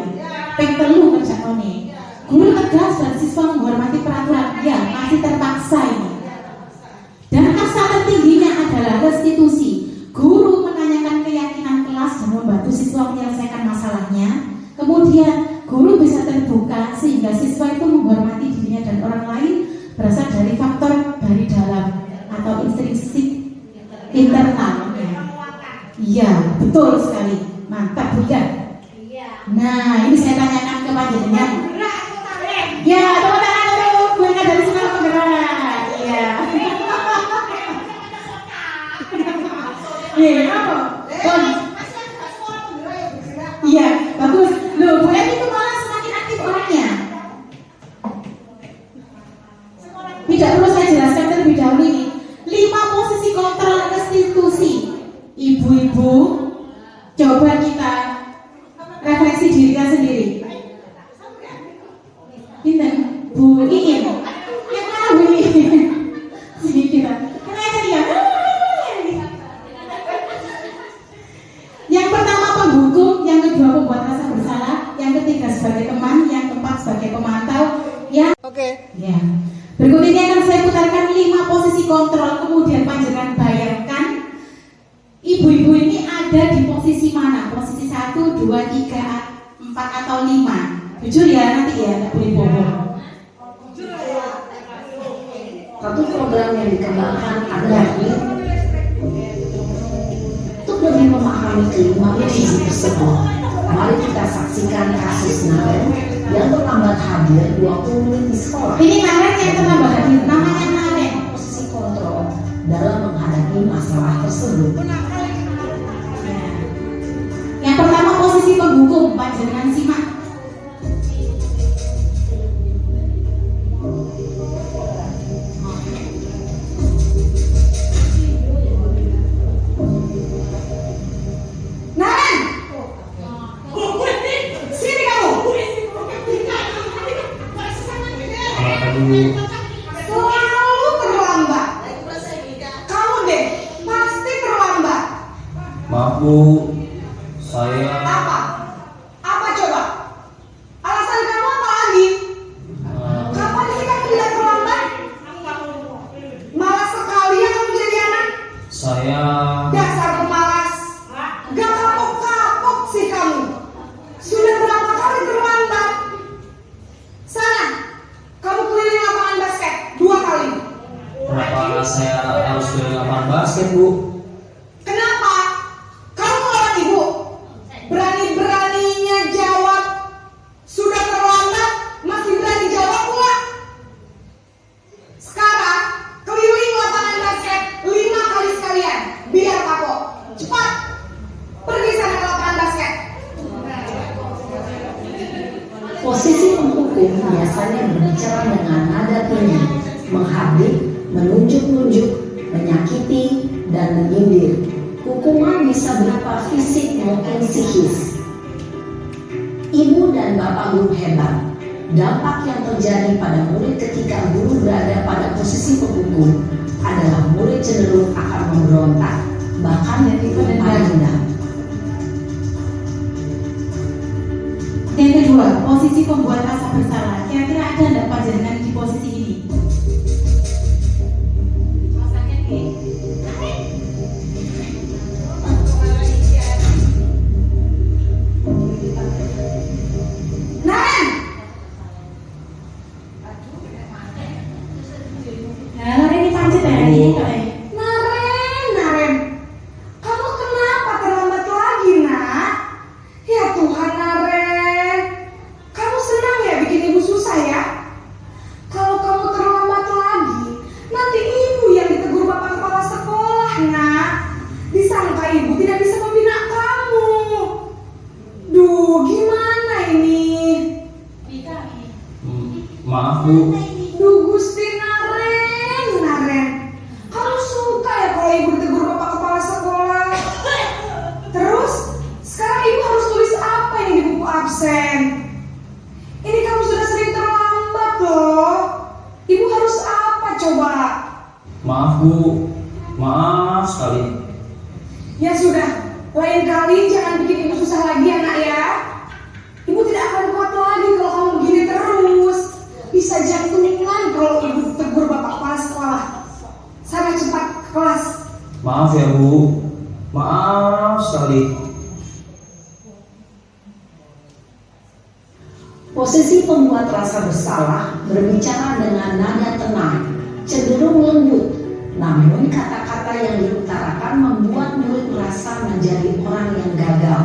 Perlu kerjaan nih. Guru tegas dan siswa menghormati peraturan. Ya, masih terpaksa ini. Dan kasta tertingginya adalah restitusi. Guru menanyakan keyakinan kelas dan membantu siswa menyelesaikan masalahnya. Kemudian guru bisa terbuka sehingga siswa itu menghormati dirinya dan orang lain berasal dari faktor dari dalam atau intrinsik internal. Iya, betul sekali. Mantap bukan? Nah, ini saya tanyakan ke Pak Jenengan. Ya, tepuk tangan dulu. Gue nggak dari sekolah penggerak. Iya. Iya, apa? bunyiin? Yang mana bunyiin? Sini kita. Kenapa dia? Yang pertama penghukum, yang kedua pembuat rasa bersalah, yang ketiga sebagai teman, yang keempat sebagai pemantau, yang ya. Berikut ini akan saya putarkan 5 posisi kontrol, kemudian panjenengan bayangkan ibu-ibu ini ada di posisi mana? Posisi 1, 2, 3, 4 atau 5. Jujur ya nanti ya, tidak boleh bohong. Satu program yang dikembangkan adalah untuk lebih memahami kelima posisi tersebut. Mari kita saksikan kasus Naren yang terlambat hadir 20 menit di sekolah. Ini Naren yang terlambat hadir, namanya Naren. Posisi kontrol dalam menghadapi masalah tersebut. Yang pertama posisi penghukum, panjenengan simak. Naren, sini kamu. Selalu terlambat. Kamu deh, pasti terlambat. Maaf Bu, saya Apa? Apa coba? Alasan kamu apa lagi? Kapan sih kamu tidak terlambat? Malas sekali ya kamu jadi anak. saya Dasar pemalas. Gak kapok-kapok sih kamu. Sudah berapa kali terlambat? Sana, kamu keliling lapangan basket 2 kali. kenapa saya harus ke lapangan basket Bu? Kenapa? Kamu melawan ibu. Berani-beraninya jawab. Sudah terlambat, masih berani jawab pula. Sekarang, keliling lapangan basket 5 kali sekalian. Biar kapok. Cepat. Pergi sana ke lapangan basket. Posisi penghukum biasanya berbicara dengan nada tinggi, menghabis, menunjuk-nunjuk, menyakiti, dan menyindir. Hukuman bisa berupa fisik maupun psikis. Ibu dan bapak guru hebat. Dampak yang terjadi pada murid ketika guru berada pada posisi penghukum adalah murid cenderung akan memberontak, bahkan dendam. Yang kedua, posisi pembuat rasa bersalah. Kira-kira ada enggak panjenengan di posisi ini? Naren, Nah, ini pancet ya, ini kok ya. Naren. Kamu kenapa terlambat lagi, nak? Ya Tuhan, Naren. Kamu senang ya bikin ibu susah ya? Kalau kamu terlambat lagi, nanti ibu yang ditegur bapak kepala sekolah, nak. Disangka ibu tidak bisa membina kamu. Duh, gimana ini? Maaf Bu, Duh, Gusti Naren. Kamu suka ya kalau ibu ditegur bapak kepala sekolah? Terus, sekarang ibu harus tulis apa ini di buku absen? Ini kamu sudah sering terlambat loh. Ibu harus apa coba? maaf Bu, maaf sekali. Ya sudah, lain kali jangan bikin ibu susah lagi ya nak ya. Ibu tidak akan kuat lagi kalau kamu begini terus. Bisa jantungan kalau ibu tegur bapak kepala sekolah. Sana cepat ke kelas. Maaf ya Bu, maaf sekali. Posisi pembuat rasa bersalah berbicara dengan nada tenang, cenderung lembut, namun kata-kata yang diutarakan membuat murid merasa menjadi orang yang gagal,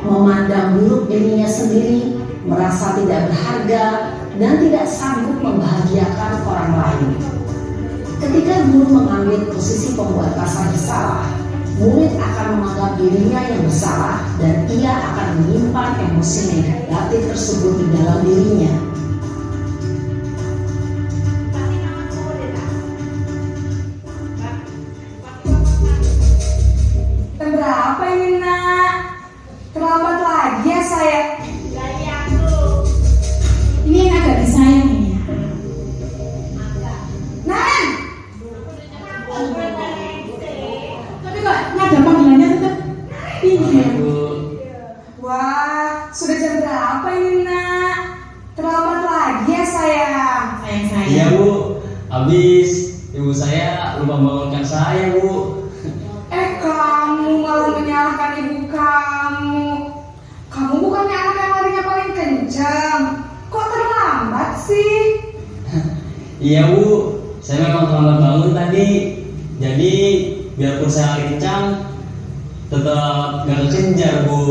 memandang buruk dirinya sendiri, merasa tidak berharga, dan tidak sanggup membahagiakan orang lain. Ketika guru mengambil posisi pembuat rasa bersalah, murid akan menganggap dirinya yang bersalah dan ia akan menyimpan emosi negatif tersebut di dalam dirinya. Berapa ini nak? Terlambat lagi ya saya. Ini yang agak disayang ini ya. Iya Bu, habis ibu saya lupa bangunkan saya Bu. Kamu malah menyalahkan ibu kamu. Kamu bukannya anak yang larinya paling kencang. Kok terlambat sih? Iya Bu, saya memang terlambat bangun tadi. Jadi biarpun saya lari kencang, tetap gak kekejar Bu.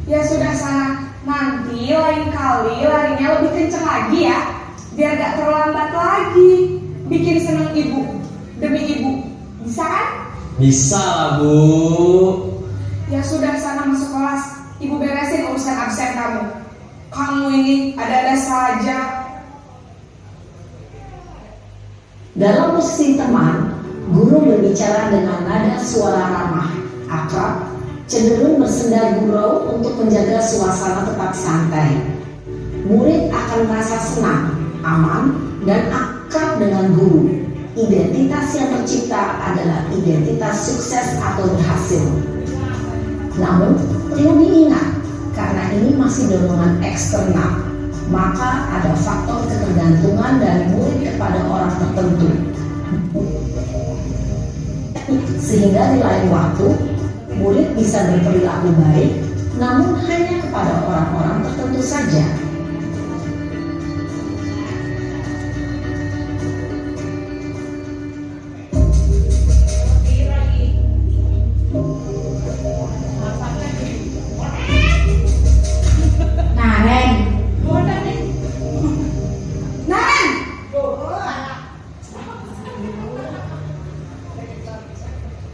Ya sudah sana, nanti lain kali larinya lebih kencang lagi ya, biar gak terlambat lagi. Bikin seneng ibu, demi ibu, bisa kan? Bisa lah Bu. Ya sudah sana masuk kelas, ibu beresin urusan absen kamu. Kamu ini ada-ada saja. Dalam posisi teman, guru berbicara dengan nada suara ramah, akrab, cenderung bersenda gurau untuk menjaga suasana tetap santai. Murid akan merasa senang, aman, dan akrab dengan guru. Identitas yang tercipta adalah identitas sukses atau berhasil. Namun, perlu diingat, karena ini masih dorongan eksternal, maka ada faktor ketergantungan dari murid kepada orang tertentu. Sehingga di lain waktu, murid bisa berperilaku baik, namun hanya kepada orang-orang tertentu saja.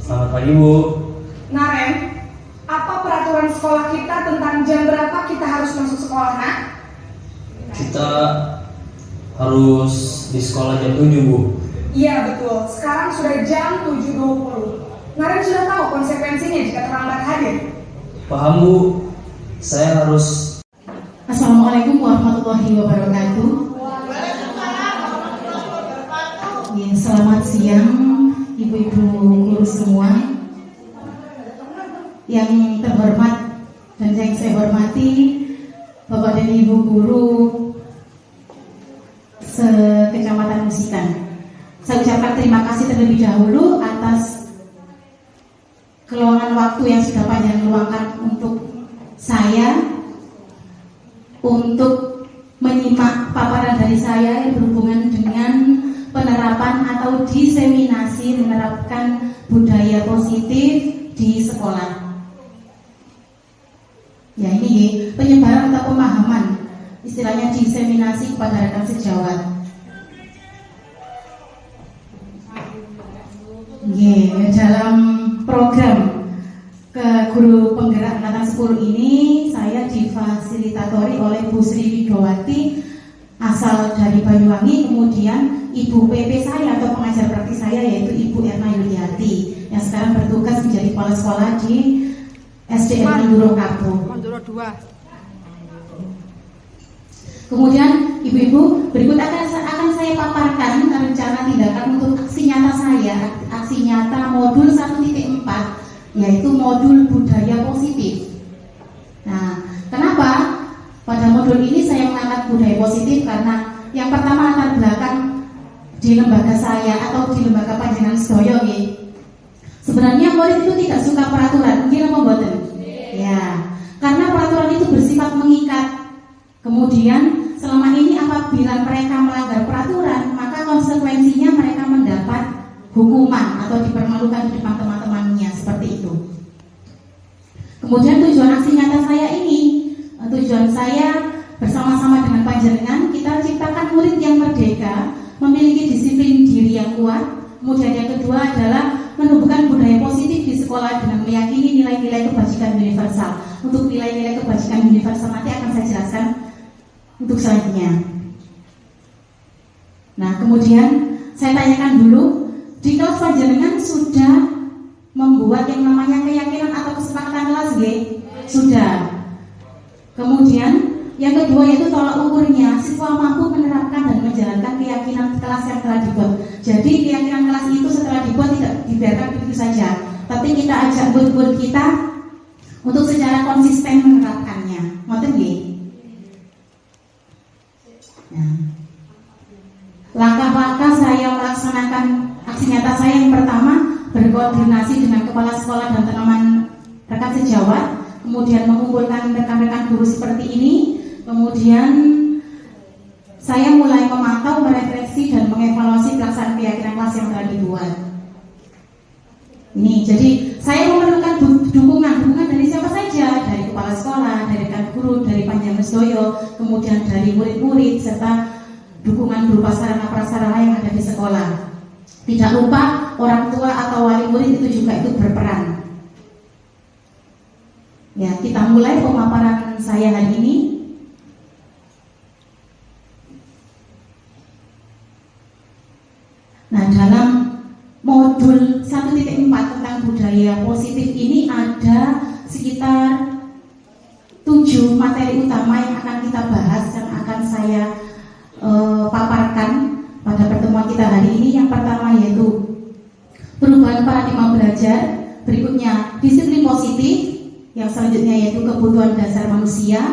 Selamat pagi Bu. Naren, apa peraturan sekolah kita tentang jam berapa kita harus masuk sekolah, nak? Kita harus di sekolah jam 7 Bu. Iya betul, sekarang sudah jam 7.20. Naren sudah tahu konsekuensinya jika terlambat hadir. Paham Bu, saya harus. Assalamualaikum warahmatullahi wabarakatuh. Ya, selamat siang ibu-ibu guru semua. Yang terhormat dan yang saya hormati Bapak dan Ibu guru se-Kecamatan Musikan. Saya ucapkan terima kasih terlebih dahulu atas keluangan waktu yang sudah panjang luangkan untuk saya untuk menyimak paparan dari saya yang berhubungan dengan penerapan atau diseminasi menerapkan budaya positif di sekolah. Ya ini penyebaran atau pemahaman, istilahnya diseminasi kepada rekan sejawat. Dalam program ke guru penggerak angkatan 10 ini saya difasilitatori oleh Bu Sri Widowati asal dari Banyuwangi, kemudian Ibu PP saya atau pengajar praktis saya yaitu Ibu Erna Yuliati yang sekarang bertugas menjadi kepala sekolah di SDN Manduro Kapo. Manduro 2. Kemudian ibu-ibu berikut akan saya paparkan rencana tindakan untuk aksi nyata saya, aksi nyata modul 1.4 yaitu modul budaya positif. Nah, kenapa pada modul ini saya mengangkat budaya positif? Karena yang pertama latar belakang di lembaga saya atau di lembaga panjenengan sedaya nggih. Sebenarnya murid itu tidak suka peraturan, nggih napa mboten? Ya, karena peraturan itu bersifat mengikat. Kemudian selama ini apabila mereka melanggar peraturan, maka konsekuensinya mereka mendapat hukuman atau dipermalukan di depan teman-temannya seperti itu. Kemudian tujuan aksi nyata saya ini, tujuan saya bersama-sama dengan panjenengan kita ciptakan murid yang merdeka, memiliki disiplin diri yang kuat. Kemudian yang kedua adalah menumbuhkan budaya positif di sekolah dengan meyakini nilai-nilai kebajikan universal. Untuk nilai-nilai kebajikan universal nanti akan saya jelaskan untuk selanjutnya. Nah, kemudian saya tanyakan dulu, di kelas panjenengan sudah membuat yang namanya keyakinan atau kesepakatan kelas, nggih? Sudah. Kemudian yang kedua yaitu tolak ukurnya, siswa mampu menerapkan dan menjalankan keyakinan kelas yang telah dibuat. Jadi keyakinan kelas itu setelah dibuat tidak dibiarkan begitu saja, tapi kita ajak murid-murid kita untuk secara konsisten menerapkannya. Ngoten nggih? Nah. langkah-langkah saya melaksanakan aksi nyata saya yang pertama, berkoordinasi dengan kepala sekolah dan teman rekan sejawat, kemudian mengumpulkan rekan-rekan guru seperti ini, kemudian saya mulai memantau, merefleksi dan mengevaluasi pelaksanaan keyakinan kelas yang telah dibuat. Ini, jadi saya memerlukan dukungan dari siapa saja, dari kepala sekolah, dari rekan guru, dari Panjamestoyo, kemudian dari murid-murid, serta dukungan berupa sarana prasarana yang ada di sekolah. Tidak lupa orang tua atau wali murid itu juga ikut berperan. Ya, kita mulai pemaparan saya hari ini. Nah, dalam modul 1.4 tentang budaya positif ini ada sekitar 7 materi utama yang akan kita bahas dan akan saya paparkan pada pertemuan kita hari ini. Yang pertama yaitu perubahan paradigma belajar, berikutnya disiplin positif, yang selanjutnya yaitu kebutuhan dasar manusia,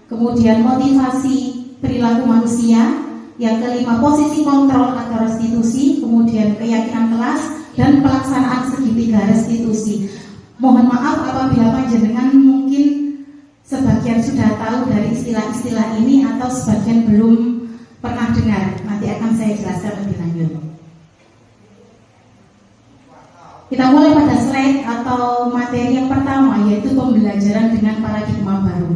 kemudian motivasi perilaku manusia, yang kelima posisi kontrol atau restitusi, kemudian keyakinan kelas dan pelaksanaan segitiga restitusi. Mohon maaf apabila panjenengan mungkin sebagian sudah tahu dari istilah-istilah ini atau sebagian belum pernah dengar. Nanti akan saya jelaskan lebih lanjut. Kita mulai pada slide atau materi yang pertama, yaitu pembelajaran dengan paradigma baru.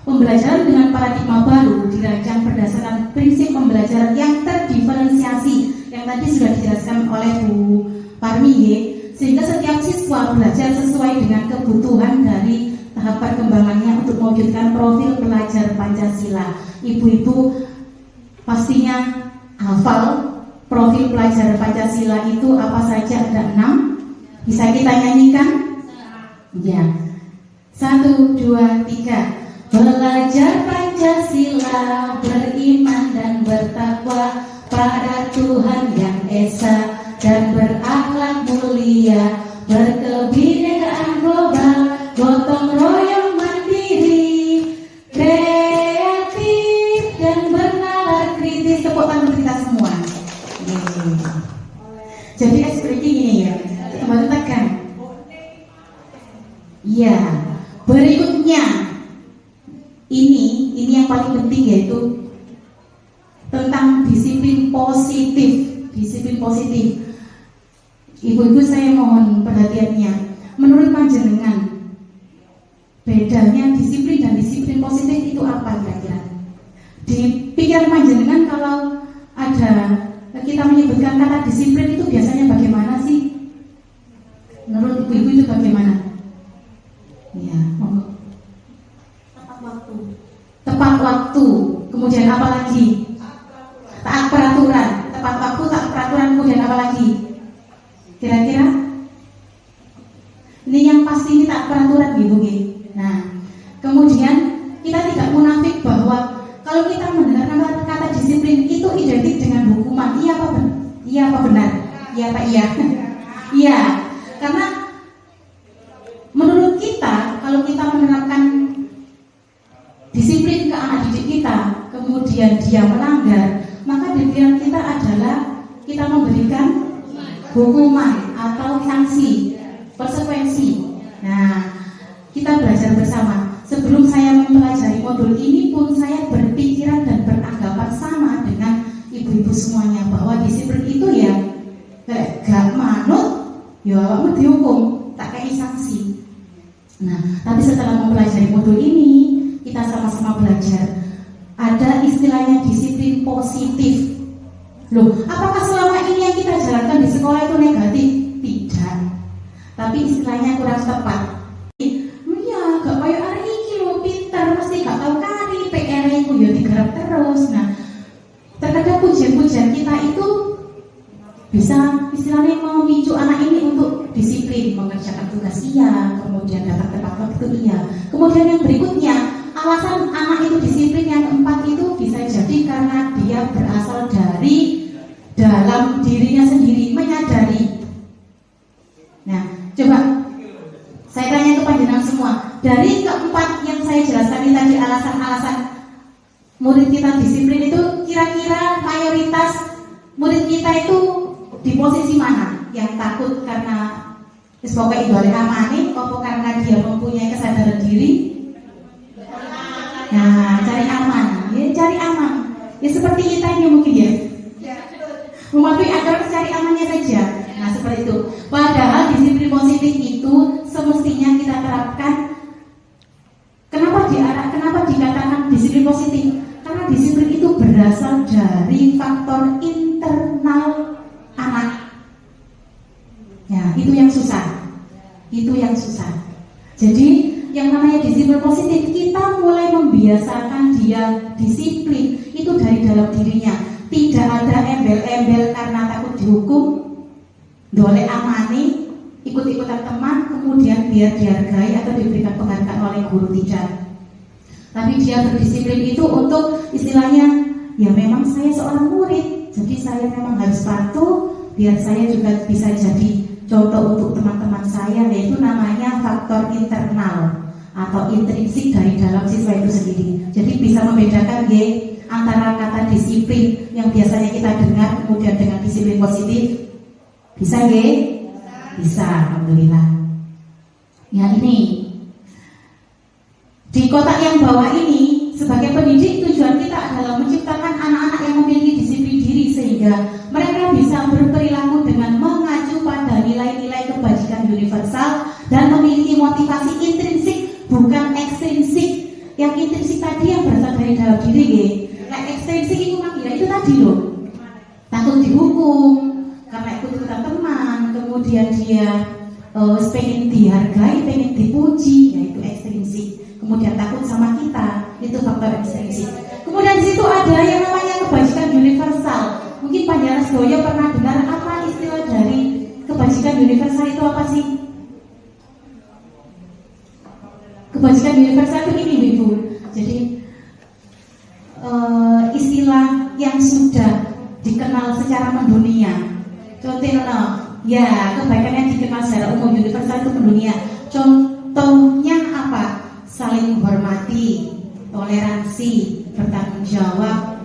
Pembelajaran dengan paradigma baru dirancang berdasarkan prinsip pembelajaran yang terdiferensiasi yang tadi sudah dijelaskan oleh Bu Parmiye, sehingga setiap siswa belajar sesuai dengan kebutuhan dari tahap perkembangannya untuk mewujudkan profil pelajar Pancasila. Ibu-ibu pastinya hafal profil pelajar Pancasila itu apa saja, ada 6. Bisa kita nyanyikan? Ya. 1, 2, 3. Belajar Pancasila, beriman dan bertakwa pada Tuhan yang Esa, dan berakhlak mulia, berkebinekaan global, gotong royong mandiri, kreatif dan bernalar kritis. Tepuk tangan kita semua. Jadi seperti ini ya, kembali tekan. Ya, berikutnya ini yang paling penting, yaitu tentang disiplin positif. Disiplin positif. Ibu-ibu saya mohon perhatiannya. Menurut panjenengan, bedanya disiplin dan disiplin positif itu apa kira-kira? Di pikiran panjenengan kalau ada kita menyebutkan kata disiplin itu biasanya bagaimana sih? Menurut ibu-ibu itu bagaimana? Ya, monggo. Tepat waktu, kemudian apa lagi? Taat peraturan. Tepat waktu, taat peraturan, kemudian apa lagi? Kira-kira? Ini yang pasti ini taat peraturan, Ibu. Nah, kemudian kita tidak munafik bahwa kalau kita mendengar kata disiplin itu identik dengan hukuman. Iya apa benar? Iya apa benar? Iya apa iya? Iya, karena menurut kita kalau kita menerapkan disiplin ke anak didik kita, kemudian dia melanggar, maka di pikiran kita adalah kita memberikan hukuman atau sanksi, konsekuensi. Nah, kita belajar bersama. Sebelum saya mempelajari modul ini pun saya berpikiran dan beranggapan sama dengan ibu-ibu semuanya bahwa disiplin itu ya gak manut, ya awakmu dihukum, tak kayak sanksi. Nah, tapi setelah mempelajari modul ini, kita sama-sama belajar. Ada istilahnya disiplin positif. Loh, apakah selama ini yang kita jalankan di sekolah itu negatif? Tidak. Tapi istilahnya kurang tepat. Ya, gak kayak hari ini lo pintar, mesti gak tahu kari, PR itu ya digarap terus. Nah, terkadang pujian-pujian kita itu bisa istilahnya memicu anak ini untuk disiplin, mengerjakan tugas iya, kemudian datang tepat waktu iya. Kemudian yang berikutnya, alasan anak itu disiplin yang keempat itu bisa jadi karena dia berasal dari dalam dirinya sendiri, menyadari. Nah, coba saya tanya ke panjenengan semua, dari keempat yang saya jelaskan ini tadi alasan-alasan murid kita disiplin itu kira-kira mayoritas murid kita itu di posisi mana? Yang takut karena pokoknya itu oleh amani, atau karena dia mempunyai kesadaran diri? Nah, cari aman, ya cari aman. Ya seperti kita ini mungkin ya. Mematuhi aturan cari amannya saja. Nah seperti itu. Padahal disiplin positif itu semestinya kita terapkan. Kenapa dikatakan disiplin positif? Karena disiplin itu berasal dari faktor internal anak. Ya, itu yang susah. Itu yang susah. Jadi yang namanya disiplin positif, kita mulai membiasakan dia disiplin itu dari dalam dirinya. Tidak ada embel-embel karena takut dihukum, dolek amani, ikut-ikutan teman, kemudian biar dihargai atau diberikan penghargaan oleh guru, tidak. Tapi dia berdisiplin itu untuk istilahnya, ya memang saya seorang murid, jadi saya memang harus patuh, biar saya juga bisa jadi contoh untuk teman-teman saya, yaitu namanya faktor internal atau intrinsik dari dalam siswa itu sendiri. Jadi bisa membedakan antara kata disiplin yang biasanya kita dengar kemudian dengan disiplin positif. Bisa Bisa, alhamdulillah. Ya ini di kotak yang bawah ini, sebagai pendidik tujuan kita adalah menciptakan anak-anak yang memiliki disiplin diri sehingga mereka bisa berperilaku dengan mengacu pada nilai-nilai kebajikan universal dan memiliki motivasi intrinsik bukan ekstrinsik. Yang intrinsik tadi yang berasal dari dalam diri, ekstrinsik itu makanya itu tadi loh, takut dihukum karena ikut-ikutan teman, kemudian dia pengen dihargai, pengen dipuji, yaitu ekstrinsik. Kemudian takut sama kita, itu faktor ekstrinsik. Kemudian di situ ada yang namanya kebajikan universal. Mungkin Pak Jaras Doyo pernah dengar apa istilah dari kebajikan universal itu apa sih? Kebajikan universal itu ini Ibu. Jadi istilah yang sudah dikenal secara mendunia. Contohnya, ya kebaikan yang dikenal secara umum universal itu mendunia. Contohnya apa? Saling menghormati, toleransi, bertanggung jawab,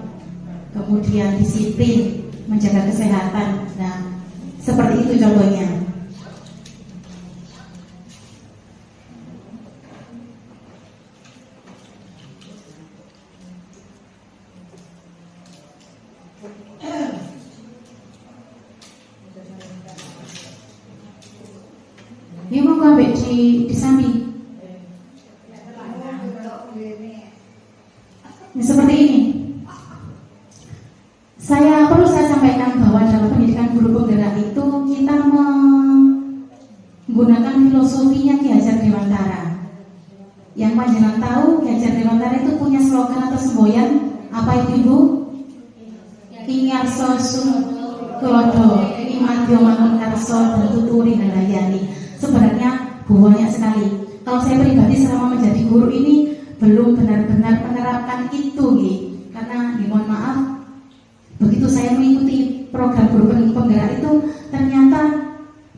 kemudian disiplin, menjaga kesehatan. Nah, seperti itu contohnya. Ini mau gue ambil di samping. Ini seperti ini. Perlu saya sampaikan bahwa dalam pendidikan guru penggerak itu kita menggunakan filosofinya Ki Hajar Dewantara. Yang panjenengan tahu Ki Hajar Dewantara itu punya slogan atau semboyan apa itu Ibu? Ingarso Tulodo, Imadyo Mangun Karso dan Tuturi Handayani. Sebenarnya banyak sekali. Kalau saya pribadi selama menjadi guru ini belum benar-benar menerapkan itu, karena mohon maaf, begitu saya mengikuti program guru penggerak itu, ternyata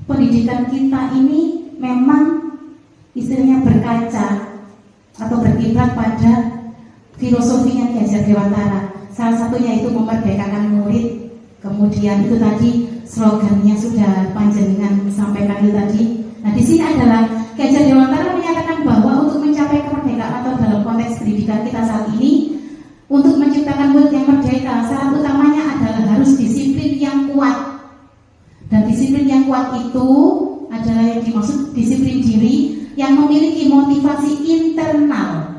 pendidikan kita ini memang istilahnya berkaca atau berkiblat pada filosofinya Ki Hajar Dewantara. Salah satunya itu memerdekakan murid. Kemudian itu tadi slogannya sudah panjenengan sampaikan itu tadi. Nah di sini adalah Ki Hajar Dewantara menyatakan bahwa untuk mencapai kemerdekaan atau dalam konteks pendidikan kita saat ini, untuk menciptakan murid yang merdeka, syarat utamanya adalah harus disiplin yang kuat. Dan disiplin yang kuat itu adalah yang dimaksud disiplin diri yang memiliki motivasi internal.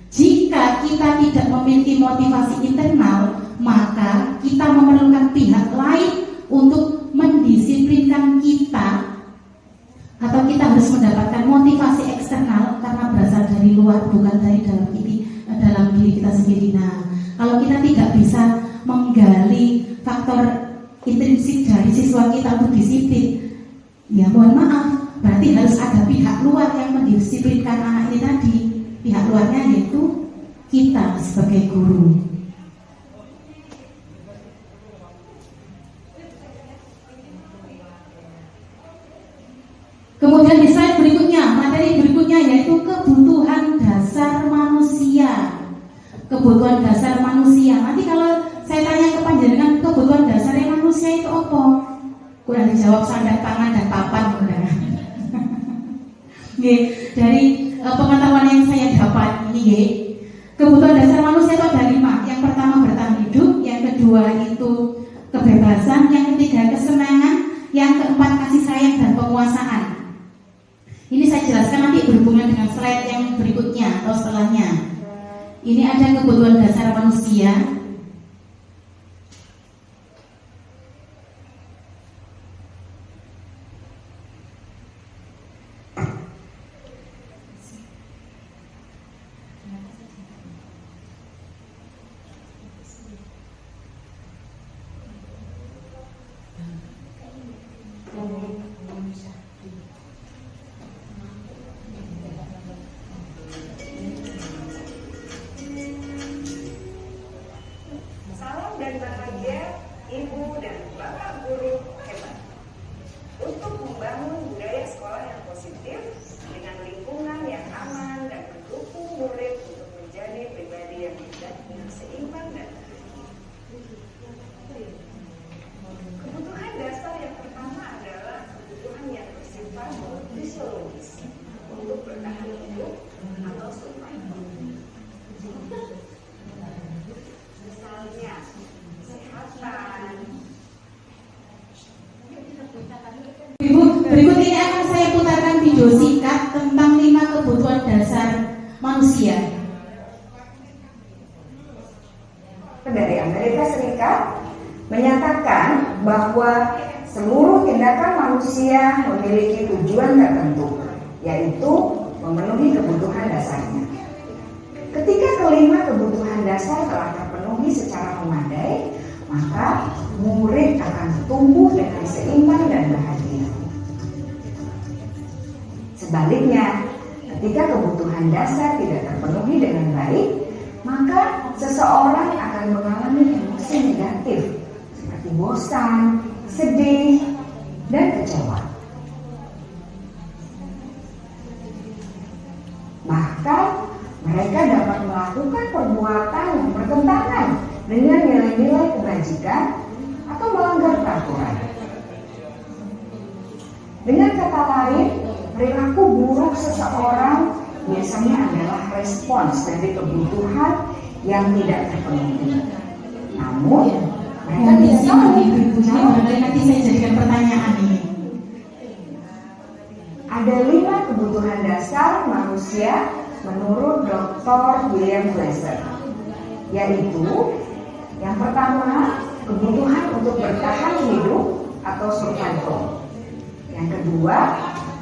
Jika kita tidak memiliki motivasi internal, maka kita memerlukan pihak lain untuk mendisiplinkan kita, atau kita harus mendapatkan motivasi eksternal karena berasal dari luar, bukan dari dalam diri kita sendiri. Nah, kalau kita tidak bisa menggali faktor intrinsik dari siswa kita untuk disiplin, ya mohon maaf, berarti harus ada pihak luar yang mendisiplinkan anak ini tadi. Pihak luarnya yaitu kita sebagai guru. Kemudian di slide berikutnya, materi berikutnya yaitu kebutuhan dasar manusia. Kebutuhan dasar manusia. Nanti kalau saya tanya ke panjenengan kebutuhan dasar yang ya apa? Kurang dijawab sandang pangan dan papan udah. Nggih, dari pengetahuan yang saya dapat ini nggih, kebutuhan dasar manusia itu ada 5. Yang pertama bertahan hidup, yang kedua itu kebebasan, yang ketiga kesenangan, yang keempat kasih sayang dan penguasaan. Ini saya jelaskan nanti berhubungan dengan slide yang berikutnya atau setelahnya. Ini ada kebutuhan dasar manusia. Salam dan bahagia Ibu dan Bapak guru hebat untuk membangun budaya sekolah yang positif dengan lingkungan yang aman dan mendukung murid untuk menjadi pribadi yang seimbang dan bahagia. Kebutuhan dasar yang pertama adalah kebutuhan yang bersifat fisiologis untuk bertahan hidup atau survival. Misalnya kesehatan. Ibu, berikut ini akan saya putarkan video singkat tentang 5 kebutuhan dasar manusia. Dari Amerika Serikat menyatakan bahwa seluruh tindakan manusia memiliki tujuan tertentu, yaitu memenuhi kebutuhan dasarnya. Ketika kelima kebutuhan dasar telah terpenuhi secara memadai, maka murid akan tumbuh dengan seimbang dan bahagia. Sebaliknya, ketika kebutuhan dasar tidak terpenuhi dengan baik, maka seseorang akan mengalami emosi negatif seperti bosan, sedih, dan kecewa. Bahkan mereka dapat melakukan perbuatan yang bertentangan dengan nilai-nilai kebajikan atau melanggar peraturan. Dengan kata lain, perilaku buruk seseorang biasanya adalah respons dari kebutuhan yang tidak terpenuhi. Namun, mereka Mohon tidak izin tahu Ibu, ini barangkali nanti saya jadikan pertanyaan ini. ada 5 kebutuhan dasar manusia menurut Dr. William Glasser, yaitu yang pertama, kebutuhan untuk bertahan hidup atau survival. Yang kedua,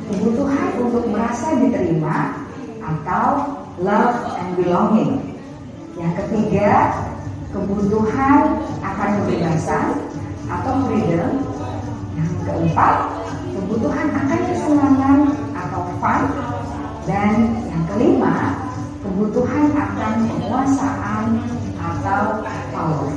kebutuhan untuk merasa diterima atau love and belonging. Yang ketiga, kebutuhan akan kebebasan atau freedom. Yang keempat, kebutuhan akan kesenangan atau fun. Dan yang kelima, kebutuhan akan penguasaan atau power.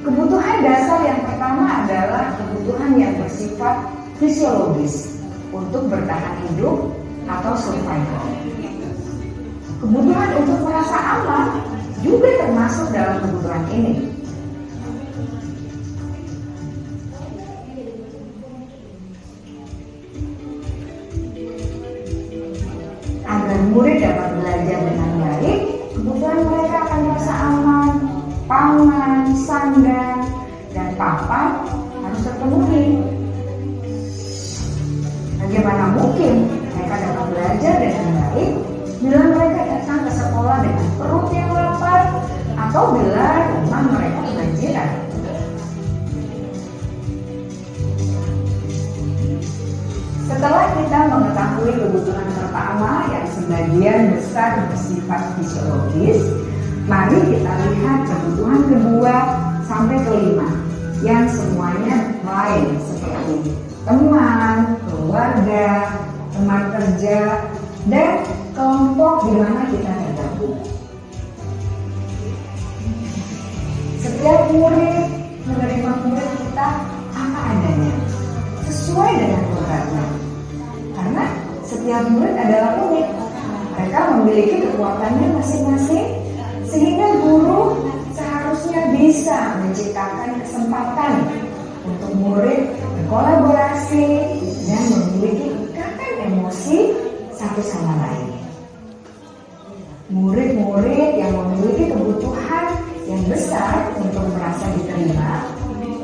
Kebutuhan dasar yang pertama adalah kebutuhan yang bersifat fisiologis untuk bertahan hidup atau survival. Kebutuhan untuk merasa aman juga termasuk dalam kebutuhan ini. Agar murid dapat belajar dengan baik, kebutuhan mereka akan merasa aman, pangan, sandang, dan papan harus terpenuhi. Bagaimana mungkin mereka dapat belajar dengan baik bila mereka datang ke sekolah dengan perut yang lapar atau bila rumah mereka kebanjiran? Setelah kita mengetahui kebutuhan pertama yang sebagian besar bersifat fisiologis, mari kita lihat kebutuhan kedua sampai kelima yang semuanya lain seperti teman, keluarga, teman kerja, dan kelompok di mana kita tergabung. Setiap murid menerima murid kita apa adanya, sesuai dengan kodratnya. Karena setiap murid adalah unik, mereka memiliki kekuatannya masing-masing, sehingga guru bisa menciptakan kesempatan untuk murid berkolaborasi dan memiliki ikatan emosi satu sama lain. Murid-murid yang memiliki kebutuhan yang besar untuk merasa diterima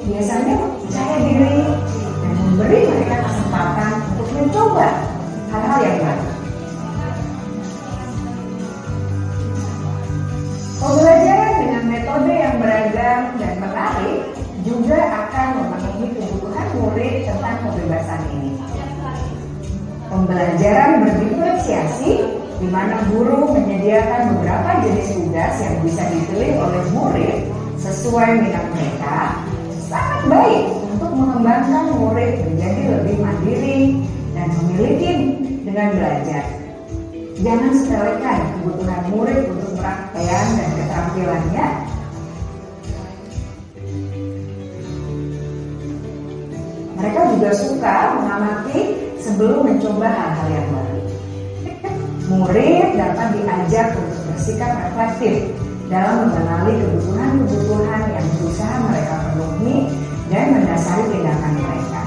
biasanya percaya diri dan memberi mereka kesempatan untuk mencoba hal-hal yang baru. Pembelajaran dengan metode yang beragam dan menarik juga akan memenuhi kebutuhan murid tentang kebebasan ini. Pembelajaran berdiferensiasi, di mana guru menyediakan beberapa jenis tugas yang bisa dipilih oleh murid sesuai minat mereka, sangat baik untuk mengembangkan murid menjadi lebih mandiri dan memiliki dengan belajar. Jangan sepelekan kebutuhan murid untuk praktikan dan keterampilannya. Mereka juga suka mengamati sebelum mencoba hal-hal yang baru. Murid dapat diajak untuk bersikap reflektif dalam mengenali kebutuhan-kebutuhan yang berusaha mereka penuhi dan mendasari tindakan mereka.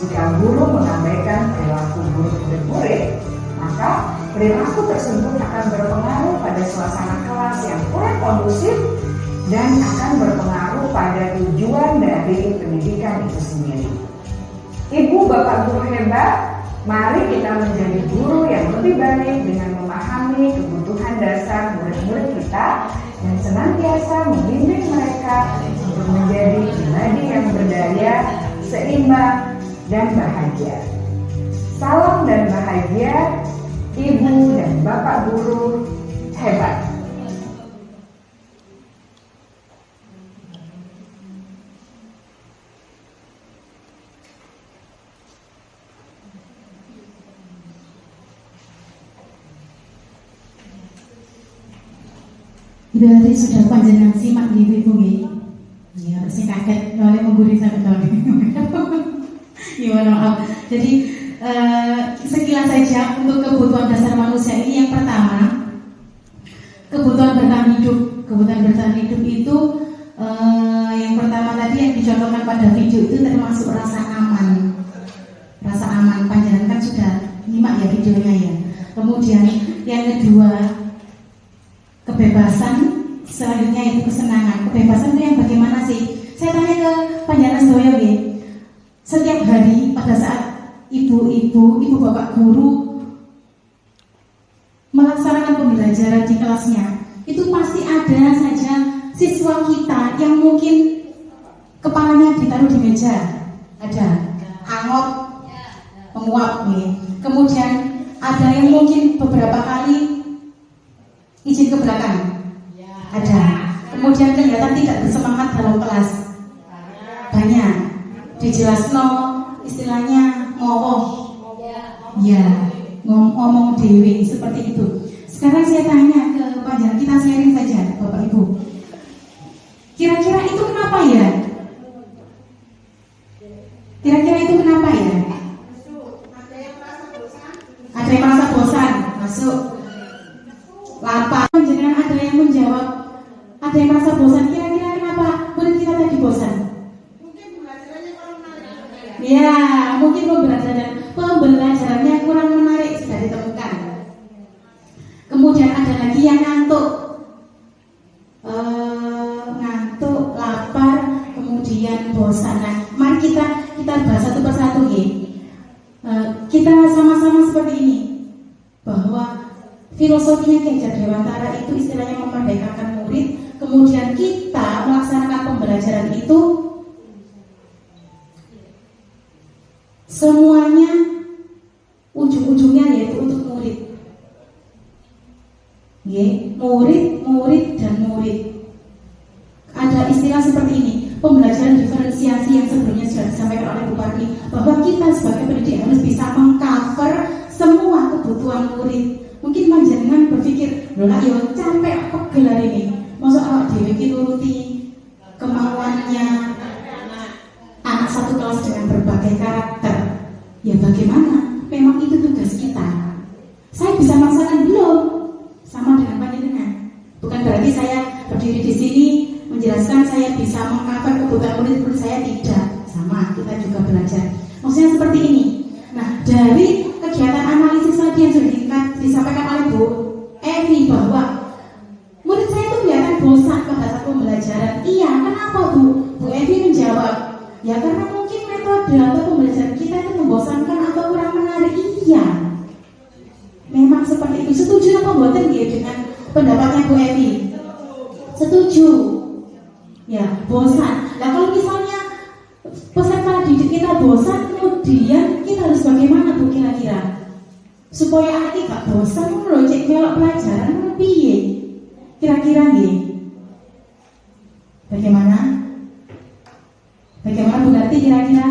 Jika guru mengabaikan perilaku buruk murid, maka perilaku tersebut akan berpengaruh pada suasana kelas yang kurang kondusif dan akan berpengaruh pada tujuan dari pendidikan itu sendiri. Ibu bapak guru hebat, mari kita menjadi guru yang lebih baik dengan memahami kebutuhan dasar murid-murid kita dan senantiasa membimbing mereka untuk menjadi pribadi yang berdaya, seimbang, dan bahagia. Salam dan bahagia, Ibu dan Bapak guru hebat. Itu tadi sudah panjenengan simak di ibu ya, saya kaget oleh menggurih sampai tahun gimana maaf. Jadi sekilas saja untuk kebutuhan dasar manusia ini. Yang pertama, kebutuhan bertahan hidup. Kebutuhan bertahan hidup itu yang pertama tadi yang dicontohkan pada video itu termasuk rasa aman. Rasa aman, panjenengan kan sudah nyimak ya videonya ya. Kemudian yang kedua, kebebasan. Selanjutnya itu kesenangan. Kebebasan itu yang bagaimana sih? Saya tanya ke panjenengan sedaya nggih. Setiap hari pada saat ibu bapak guru melaksanakan pembelajaran di kelasnya, itu pasti ada saja siswa kita yang mungkin kepalanya ditaruh di meja, ada angop, penguap nih. Kemudian ada yang mungkin beberapa kali izin ke belakang, ada. Kemudian kelihatan tidak bersemangat dalam kelas, banyak. Dijelasno istilahnya ngomong, ya ngomong dewi seperti itu. Sekarang saya tanya ke panjenengan, kita sharing saja Bapak Ibu. Kira-kira itu kenapa ya? Kira-kira itu kenapa ya? Ada yang merasa bosan, masuk. Lapar. Panjenengan ada yang menjawab, ada yang merasa bosan. Kira-kira kenapa murid kita tadi bosan? Ya, mungkin pembelajarannya kurang menarik sudah ditemukan. Kemudian ada lagi yang ngantuk, lapar, kemudian bosan. Nah, mari kita bahas satu persatu ya. Kita sama-sama seperti ini, bahwa filosofinya Ki Hajar Dewantara itu istilahnya memerdekakan murid. Kemudian kita melaksanakan pembelajaran itu semuanya ujung-ujungnya yaitu untuk murid. Murid dan murid. Ada istilah seperti ini, pembelajaran diferensiasi yang sebelumnya sudah disampaikan oleh Bu Parti, bahwa kita sebagai pendidik harus bisa mengcover semua kebutuhan murid. Mungkin panjenengan berpikir, loh ya capek pegel hari ini, masa awak dhewe iki nuruti kemauannya anak satu kelas dengan berbagai karakter. Ya bagaimana? Memang itu tugas kita. Saya bisa melaksanakan belum? Sama dengan panjenengan. Bukan berarti saya berdiri di sini menjelaskan saya bisa mengcover kebutuhan murid-murid saya, tidak. Sama, kita juga belajar. Maksudnya seperti ini. Nah, dari kegiatan analisis tadi yang sudah disampaikan oleh Bu Evi bahwa murid saya itu kelihatan bosan pada saat pembelajaran. Iya, kenapa Bu Evi menjawab, ya karena mungkin metode atau pembelajaran kita itu membosankan atau kurang menarik. Iya, memang seperti itu. Setuju apa buatan dia dengan pendapatnya Bu Evi? Setuju. Ya, bosan. Nah, kalau misalnya peserta didik kita bosan, kemudian kita harus bagaimana Bu kira-kira? Supaya anak gak bosan, loh cek melok pelajaran piye? Kira-kira nih, bagaimana? Bagaimana Bu Narti kira-kira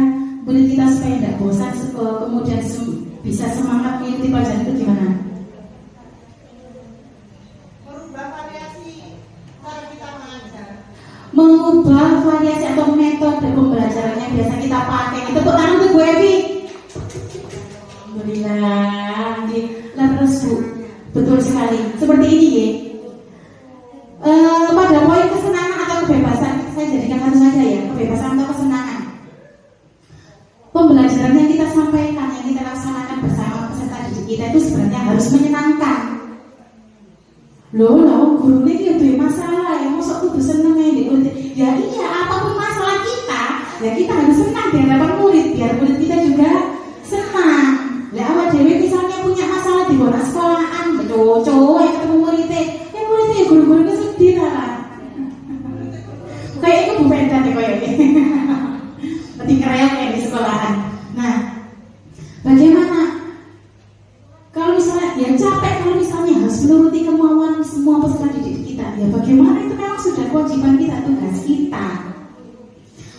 murid kita supaya tidak bosan, kemudian bisa semangat mengikuti pelajaran itu gimana? Mengubah variasi atau metode pembelajaran yang biasa kita pakai. Tepuk tangan untuk Bu Evi. Alhamdulillah. Terus Bu, betul sekali. Seperti ini ya. Pada poin kesenangan atau kebebasan, saya jadikan satu saja ya, kebebasan atau kesenangan. Pembelajaran yang kita sampaikan, yang kita laksanakan bersama peserta didik kita itu sebenarnya harus menyenangkan. Loh, guru ini ada masalah ya, masa kudu seneng ya iya, apapun masalah kita, ya kita harus senang di hadapan murid, biar murid kita juga senang. Lah awak dhewe misalnya punya masalah di luar sekolahan, cowok yang ketemu muridnya guru-guru itu sedih lah. Kayak itu Bu Penta nih kayaknya. Lebih keren kayak di sekolahan. Nah, bagaimana? Kalau misalnya yang capek, kalau misalnya harus menuruti kemauan semua peserta didik kita, ya bagaimana? Itu memang sudah kewajiban kita, tugas kita.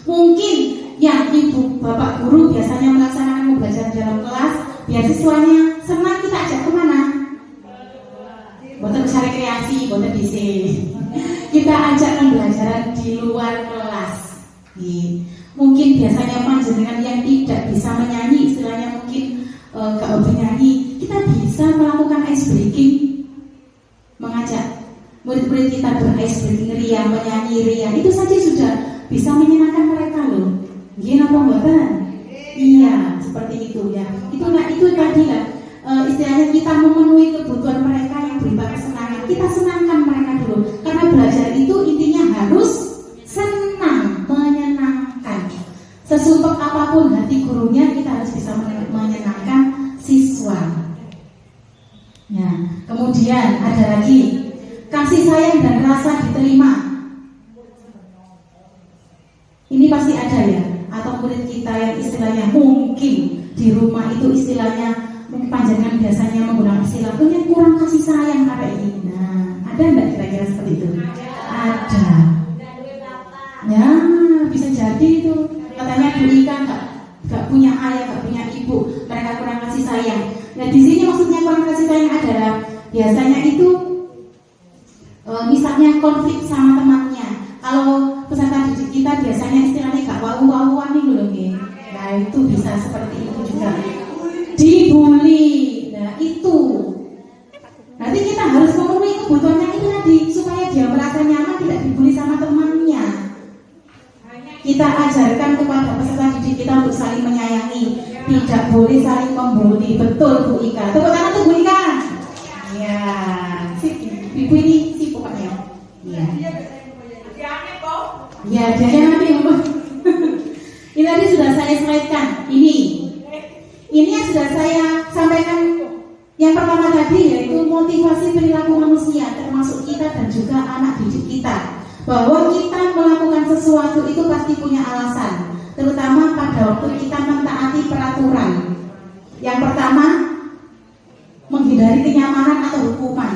Mungkin yang ibu bapak guru biasanya melaksanakan pembelajaran dalam kelas, biar siswanya senang, kita ajak kemana? Buat cari kreasi, buat di sini. Kita ajak pembelajaran di luar kelas. Mungkin biasanya panjenengan yang tidak bisa menyanyi, istilahnya mungkin gak hobi nyanyi, kita bisa melakukan ice breaking, mengajak murid-murid kita ber-ice breaking ria, menyanyi ria, itu saja sudah bisa menyenangkan mereka loh. Gimana pembuatan? Iya, seperti itu ya. Itu tadi lah. Istilahnya kita memenuhi kebutuhan mereka yang berupa kesenangan. Kita senangkan mereka dulu, karena belajar itu intinya harus senang, menyenangkan. Sesumpek apapun hati gurunya, kita harus bisa menyenangkan siswa. Ya, kemudian ada lagi kasih sayang dan rasa diterima. Ini pasti ada ya, atau murid kita yang istilahnya mungkin di rumah itu istilahnya mungkin panjangan biasanya menggunakan istilah punya kurang kasih sayang kayak ini. Nah, ada enggak kira-kira seperti itu? Ada. Ya, bisa jadi itu. Katanya Bu Ika nggak punya ayah, nggak punya ibu, mereka kurang kasih sayang. Nah, di sini maksudnya kurang kasih sayang adalah biasanya itu misalnya konflik sama temannya. Kalau peserta didik kita biasanya istilahnya gak wau-wauan nih loh, nah itu bisa seperti itu juga. Dibully, nah itu. Nanti kita harus memenuhi kebutuhannya itu tadi supaya dia merasa nyaman, tidak dibully sama temannya. Kita ajarkan kepada peserta didik kita untuk saling menyayangi, tidak boleh saling membuli. Betul Bu Ika. Tepuk tangan tuh Bu Ika. Ya, ibu ini sih pokoknya. Ya. Ya, jadi nanti ini tadi sudah saya slide-kan. Ini yang sudah saya sampaikan. Yang pertama tadi yaitu motivasi perilaku manusia, termasuk kita dan juga anak didik kita. Bahwa kita melakukan sesuatu itu pasti punya alasan, terutama pada waktu kita mentaati peraturan. Yang pertama, menghindari kenyamanan atau hukuman,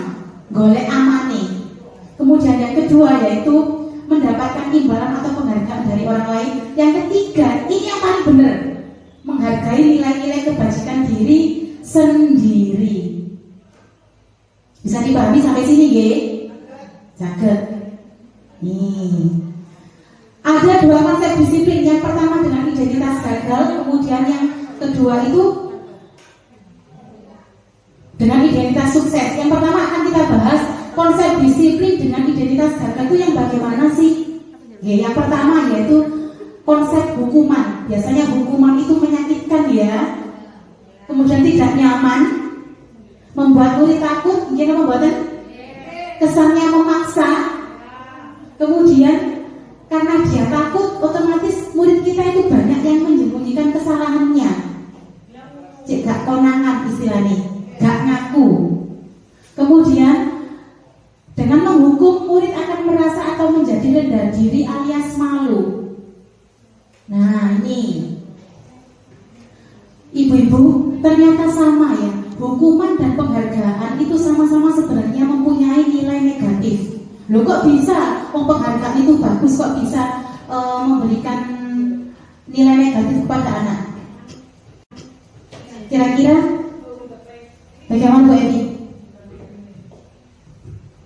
golek amane. Kemudian yang kedua yaitu mendapatkan imbalan atau penghargaan dari orang lain. Yang ketiga, ini yang paling benar, menghargai nilai-nilai kebajikan diri sendiri. Bisa dipahami sampai sini, nggih? Jaget. Nih, ada dua konsep disiplin. Yang pertama dengan identitas gagal, kemudian yang kedua itu dengan identitas sukses. Yang pertama akan kita bahas konsep disiplin dengan identitas identitas gagal itu yang bagaimana sih? Ya, yang pertama yaitu konsep hukuman. Biasanya hukuman itu menyakitkan ya, kemudian tidak nyaman, membuat murid takut, mungkin membuatnya kesannya memaksa. Kemudian karena dia takut, otomatis murid kita itu banyak yang menyembunyikan kesalahannya. Cek gak konangan istilahnya, gak ngaku. Kemudian dengan menghukum, murid akan merasa atau menjadi rendah diri alias malu. Nah ini ibu-ibu, ternyata sama ya, hukuman dan penghargaan itu sama-sama sebenarnya mempunyai nilai negatif. Loh kok bisa, penghargaan itu bagus, kok bisa memberikan nilai negatif kepada anak? Kira-kira bagaimana Bu Edi?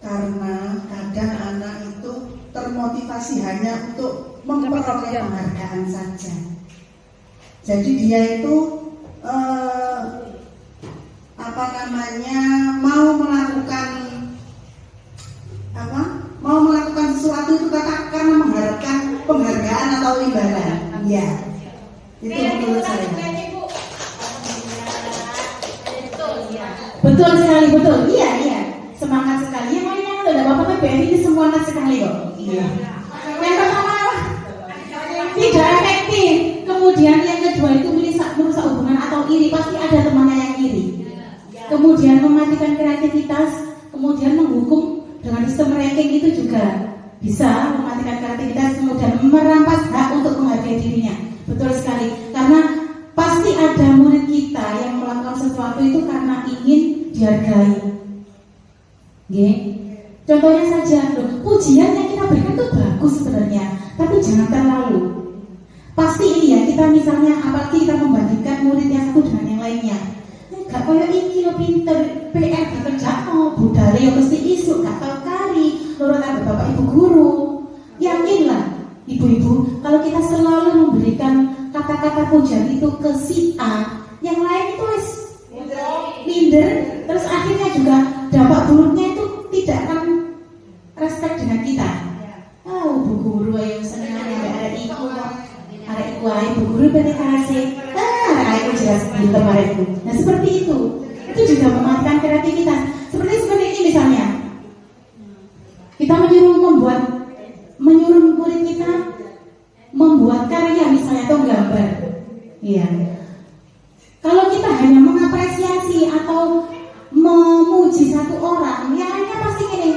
Karena kadang anak itu termotivasi hanya untuk memperoleh penghargaan saja. Jadi dia itu mau melakukan sesuatu itu karena mengharapkan penghargaan atau imbalan. Ya, itu menurut saya. Betul sekali, betul. Iya. Semangat sekali. Yang lainnya tidak apa-apa, BNI ini semangat sekali kok. Iya. Yang pertama tidak efektif. Kemudian yang kedua itu merusak hubungan atau iri. Pasti ada temannya yang iri. Kemudian mematikan kreativitas. Kemudian menghukum dengan sistem ranking itu juga bisa mematikan kreativitas. Kemudian merampas hak untuk menghargai dirinya. Betul sekali. Karena pasti ada murid kita yang melakukan sesuatu itu karena ingin dihargai. Contohnya saja, pujian yang kita berikan itu bagus sebenarnya, tapi jangan terlalu. Pasti ini ya, kita misalnya apalagi kita membandingkan murid yang satu dengan yang lainnya. Gak kayak ini lo pinter, PR bekerja, budaya yang mesti isu, gak tahu kari, nurutan bapak ibu guru. Yakinlah, ibu-ibu, kalau kita selalu memberikan kata-kata pujian itu ke si A, yang lain itu minder, terus akhirnya juga dampak buruknya itu tidak akan respect dengan kita. Bu guru yang senang ada iku ae bu guru PTKC. Aku jelas pinter itu. Nah seperti itu juga mematikan kreativitas. Seperti ini misalnya, kita menyuruh murid kita membuat karya misalnya atau gambar. Iya. Kalau kita hanya mengapresiasi atau memuji satu orang, yang lainnya pasti gini,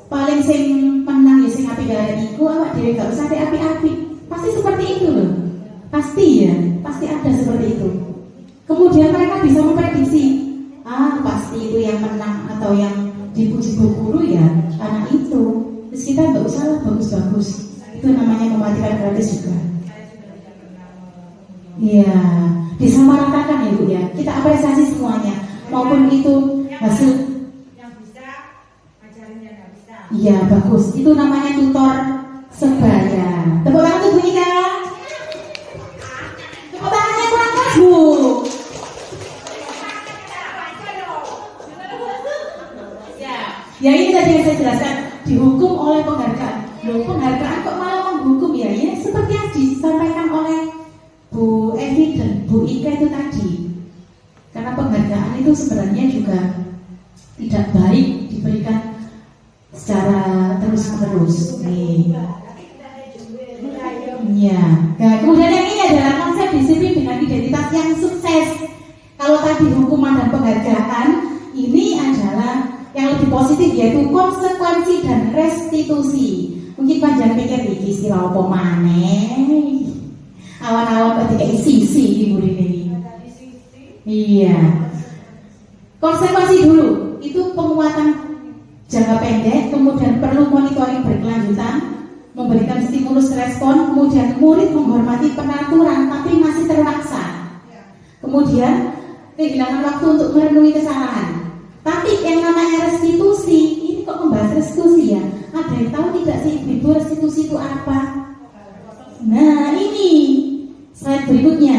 paling sing menang ya sing api dari iku, awak dhewe gak usah api-api. Pasti seperti itu loh. Pasti ya, pasti ada seperti itu. Kemudian mereka bisa memprediksi, pasti itu yang menang atau yang dipuji bu guru ya anak itu. Terus kita gak usah lah bagus-bagus. Itu namanya mematikan kreatif juga. Iya, disamaratakan ya Bu ya. Kita apresiasi semuanya, maupun itu hasil yang bisa ngajarin yang nggak bisa. Iya bagus. Itu namanya tutor sebaya. Tepuk tangan tuh bunyi kan? Tepuk tangannya kurang keras Bu. Ya ini tadi yang saya jelaskan, dihukum oleh penghargaan. Loh penghargaan kok malah menghukum ya? Ya seperti yang disampaikan oleh Bu Evi dan Bu Ika itu tadi. Karena penghargaan itu sebenarnya juga tidak baik diberikan secara terus-menerus. Ya. Nah, kemudian yang ini adalah konsep disiplin dengan identitas yang sukses. Kalau tadi hukuman dan penghargaan, ini adalah yang lebih positif yaitu konsekuensi dan restitusi. Mungkin panjang pikir iki istilah apa maneh. Awan-awan ketika sisi ibu ini. Iya. Konsekuensi dulu itu penguatan jangka pendek, kemudian perlu monitoring berkelanjutan, memberikan stimulus respon, kemudian murid menghormati peraturan tapi masih terpaksa. Kemudian kehilangan waktu untuk merenungi kesalahan. Tapi yang namanya restitusi, ini kok membahas restitusi ya? Ada yang tahu tidak sih ibu restitusi itu apa? Nah ini slide berikutnya.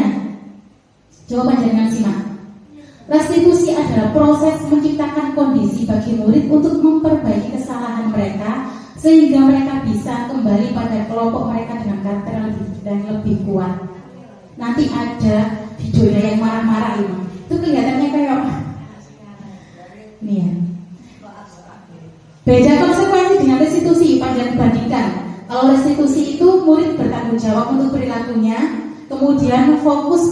Coba panjangan simak. Restitusi adalah proses menciptakan kondisi bagi murid untuk memperbaiki kesalahan mereka sehingga mereka bisa kembali pada kelompok mereka dengan karakter yang lebih kuat. Nanti ada videonya yang marah-marah ini. Itu kelihatannya kayak nih ya. Beda konsekuensi dengan restitusi pada dibandingkan. Kalau restitusi itu murid bertanggung jawab untuk perilakunya, kemudian fokus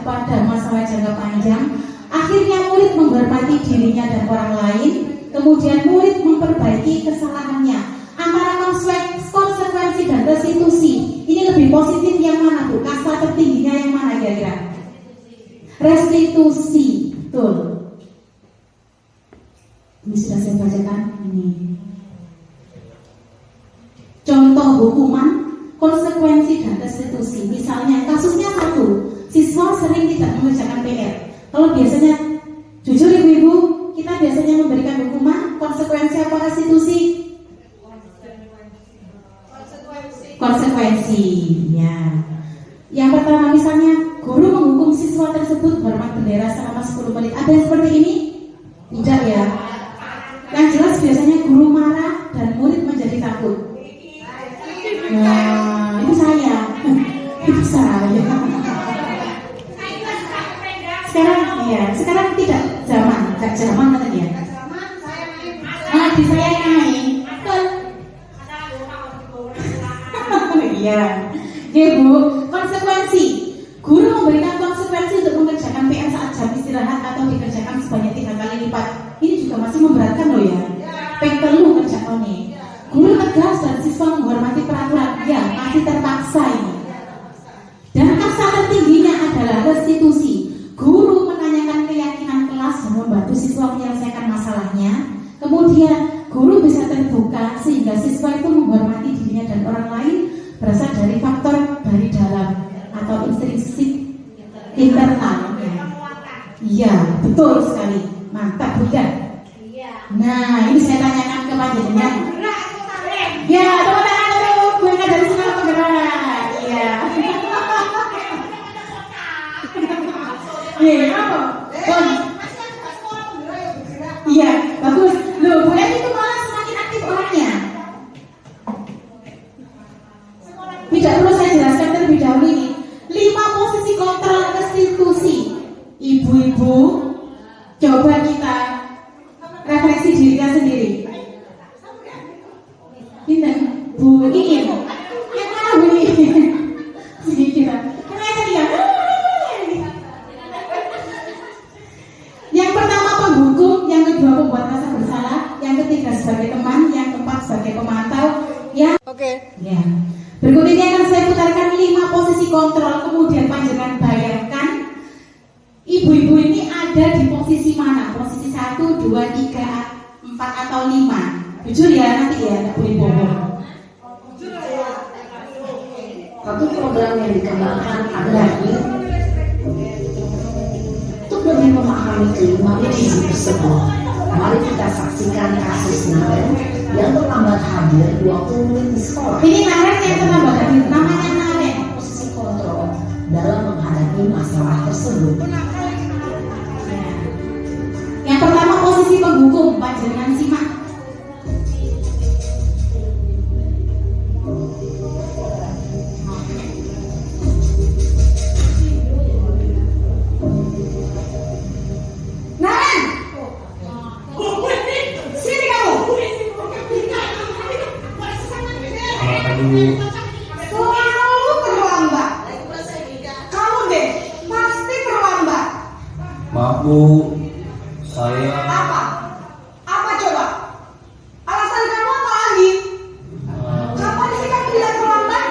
pada masalah jangka panjang. Akhirnya murid menghormati dirinya dan orang lain, kemudian murid memperbaiki kesalahannya. Antara konsekuensi dan restitusi, ini lebih positif yang mana Bu? Kasta tertingginya yang mana kira-kira? Restitusi, betul. Ini sudah saya bacakan. Ini contoh hukuman, konsekuensi dan restitusi. Misalnya kasusnya satu, siswa sering tidak mengerjakan PR. Kalau biasanya, jujur ibu-ibu, kita biasanya memberikan hukuman, konsekuensi apa restitusi? Konsekuensi, ya. Yang pertama misalnya, guru menghukum siswa tersebut hormat bendera selama 10 menit. Ada yang seperti ini? Tidak ya. Yang jelas biasanya guru marah dan murid menjadi takut. Nah, itu saya. Itu saya. Sekarang tidak zaman, gak zaman katanya. Di saya yang naik. Iya. Oke Bu, konsekuensi. Guru memberikan konsekuensi untuk mengerjakan PR saat jam istirahat atau dikerjakan sebanyak 3 kali lipat. Ini juga masih memberatkan loh ya. Perlu kerjaannya. Guru tegas dan siswa menghormati peraturan. Ya, masih terpaksa ini. Dan kasta tertingginya adalah restitusi. Guru menanyakan keyakinan kelas dan membantu siswa menyelesaikan masalahnya. Kemudian guru bisa terbuka sehingga siswa itu menghormati dirinya dan orang lain berasal dari faktor dari dalam atau intrinsik internal. Iya, betul sekali. Mantap bukan? Nah, ini saya tanyakan ke Pak Jenengan. Ya, tepuk tangan dulu. Gue dari sekolah penggerak. Iya. Iya, apa? Iya, bagus. Loh, Bu Eni itu malah semakin aktif orangnya. Tidak perlu saya jelaskan terlebih dahulu ini. 5 posisi kontrol restitusi. Ibu-ibu, coba kita refleksi dirinya sendiri. Ini Bu Iin. Yang mana Bu Iin? Sini kita. Kenapa dia? Yang pertama penghukum, yang kedua pembuat rasa bersalah, yang ketiga sebagai teman, yang keempat sebagai pemantau. Ya. Berikut ini akan saya putarkan 5 posisi kontrol. Kemudian panjenengan bayangkan ibu-ibu ini ada di posisi mana? Posisi 1, 2, 3, 4 atau 5. Jujur ya nanti ya, ibu-ibu. Satu program yang dikembangkan adalah untuk lebih memahami kelima posisi tersebut. Mari kita saksikan kasus Naren yang terlambat hadir 20 menit di sekolah. Ini Naren yang terlambat hadir, namanya Naren. Posisi kontrol dalam menghadapi masalah tersebut. Yang pertama posisi penghukum, panjenengan simak. Naren, sini kamu. Selalu terlambat. Kamu deh, pasti terlambat. Maaf Bu, saya Apa? Apa coba? Alasan kamu apa lagi? Kapan sih kamu tidak terlambat?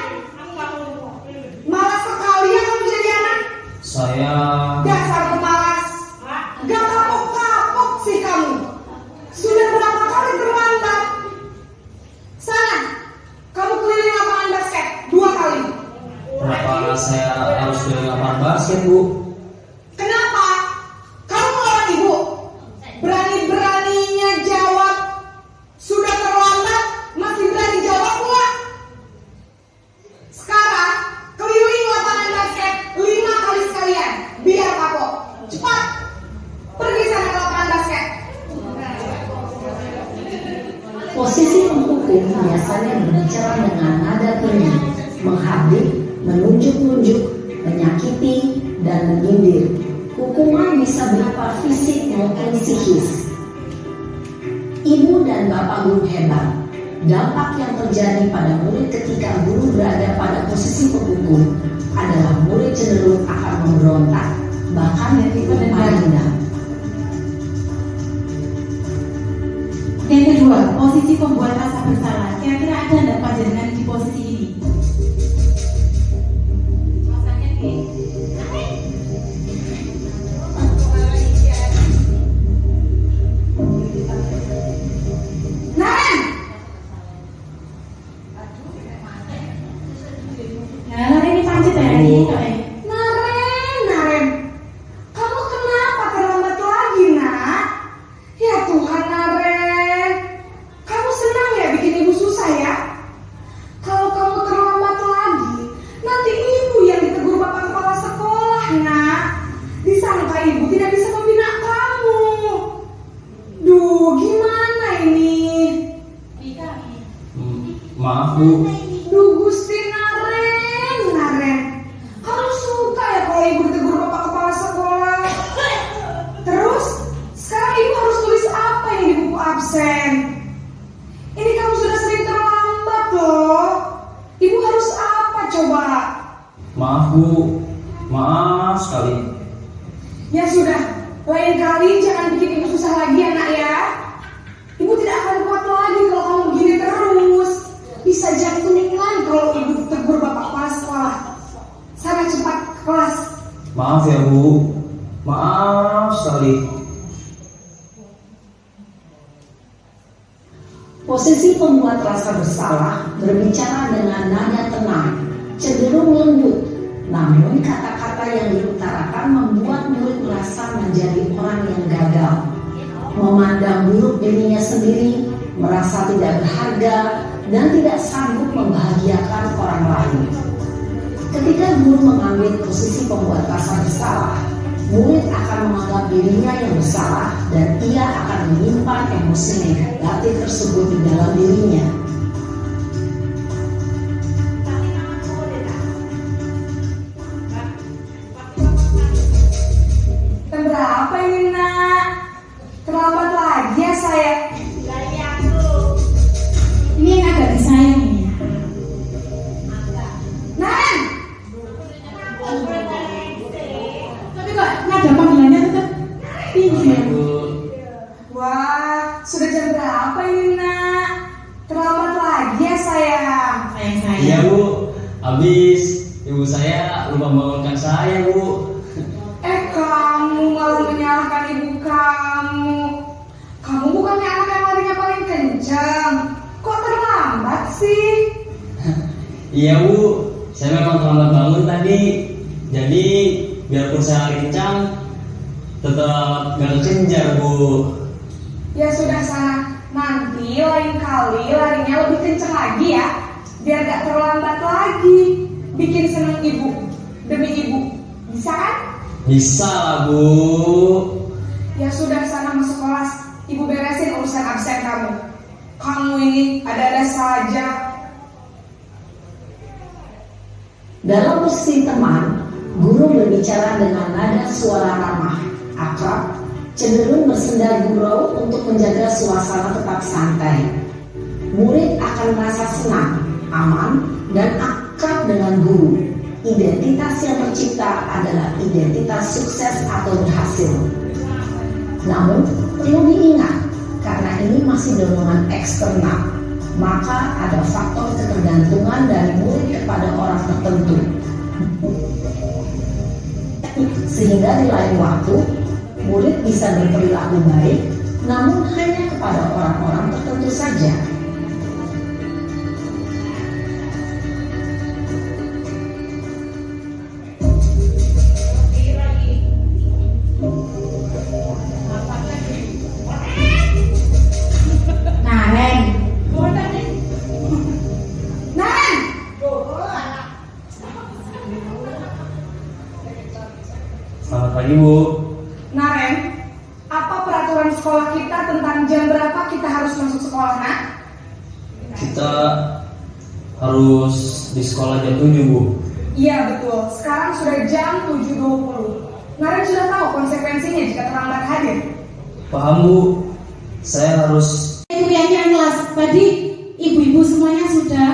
Malas sekali ya kamu jadi anak. saya Dasar pemalas. Gak kapok-kapok sih kamu. Sudah berapa kali terlambat? Sana, kamu keliling lapangan Posisi penghukum biasanya berbicara dengan nada tinggi, menghardik, menunjuk-nunjuk, menyakiti, dan menyindir. Hukuman bisa berupa fisik maupun psikis. Ibu dan bapak guru hebat. Dampak yang terjadi pada murid ketika guru berada pada posisi penghukum adalah murid cenderung akan memberontak, bahkan menghina. Yang kedua, posisi pembuat rasa bersalah. Kira-kira ada nggak panjenengan di posisi ini? Masanya di Naren, nah, ini pancet ya, ini kok ya. Naren, kamu kenapa terlambat lagi, nak? Ya Tuhan, Naren, kamu senang ya bikin ibu susah ya? Kalau kamu terlambat lagi, nanti ibu yang ditegur bapak kepala sekolah, nak. Disangka ibu tidak bisa membina kamu. Duh, gimana ini? Maaf Bu, Duh Gusti Naren, kamu suka ya kalau ibu ditegur bapak kepala sekolah? Terus, sekarang ibu harus tulis apa yang di buku absen? Ini kamu sudah sering terlambat loh. Ibu harus apa coba? maaf Bu, maaf sekali. Ya sudah, lain kali jangan bikin ibu susah lagi ya nak ya. Ibu tidak akan kuat lagi kalau kamu begini terus. Bisa jatuhin lagi kalau ibu tegur bapak kepala sekolah. Sana cepat ke kelas. Maaf ya Bu, maaf sekali. Posisi pembuat rasa bersalah berbicara dengan nada tenang, cenderung lembut, namun kata-kata yang diutarakan membuat murid merasa menjadi orang yang gagal, memandang buruk dirinya sendiri, merasa tidak berharga, dan tidak sanggup membahagiakan orang lain. Ketika guru mengambil posisi pembuat rasa bersalah, murid akan menganggap dirinya yang bersalah dan ia akan menyimpan emosi negatif tersebut di dalam dirinya. Jam berapa ini nak? Terlambat lagi ya saya. Ini yang agak disayang nih. Naren, Tapi kok nada panggilannya tetap tinggi ya? Bu, wah sudah jam berapa ini nak? Terlambat lagi ya sayang. Sayang-sayang. iya Bu, habis ibu saya lupa bangunkan saya Bu. Kamu malah menyalahkan ibu kamu. Kamu bukannya anak yang larinya paling kencang. Kok terlambat sih? Iya Bu, saya memang terlambat bangun tadi. Jadi biarpun saya lari kencang, tetap gak kekejar Bu. Ya sudah sana. Nanti lain kali larinya lebih kencang lagi ya. Biar gak terlambat lagi. Bikin seneng ibu. Demi ibu. Bisa kan? Bisa lah Bu. Ya sudah sana masuk kelas. Ibu beresin urusan absen kamu. Kamu ini ada-ada saja. Dalam posisi teman, guru berbicara dengan nada suara ramah, akrab, cenderung bersenda gurau untuk menjaga suasana tetap santai. Murid akan merasa senang, aman, dan akrab dengan guru. Identitas yang tercipta adalah identitas sukses atau berhasil. Namun, perlu diingat, karena ini masih dorongan eksternal, maka ada faktor ketergantungan dari murid kepada orang tertentu. Sehingga di lain waktu, murid bisa berperilaku baik, namun hanya kepada orang-orang tertentu saja. Naren. Naren, Selamat pagi Bu. Naren, apa peraturan sekolah kita tentang jam berapa kita harus masuk sekolah, nak? kita harus di sekolah jam 7, Bu. Iya betul, sekarang sudah jam 7.20. Naren sudah tahu konsekuensinya jika terlambat hadir. Paham, Bu? Saya harus Keyakinan kelas tadi ibu-ibu semuanya sudah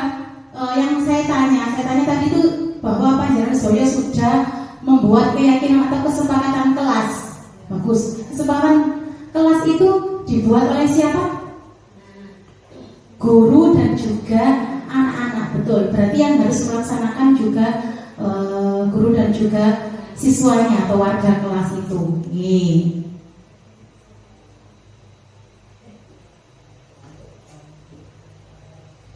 yang saya tanya tadi itu bahwa Pak Jarod Soyo sudah membuat keyakinan atau kesepakatan kelas. Bagus. Kesepakatan kelas itu dibuat oleh siapa? Guru dan juga anak-anak. Betul. Berarti yang harus melaksanakan juga guru dan juga siswanya atau warga kelas itu.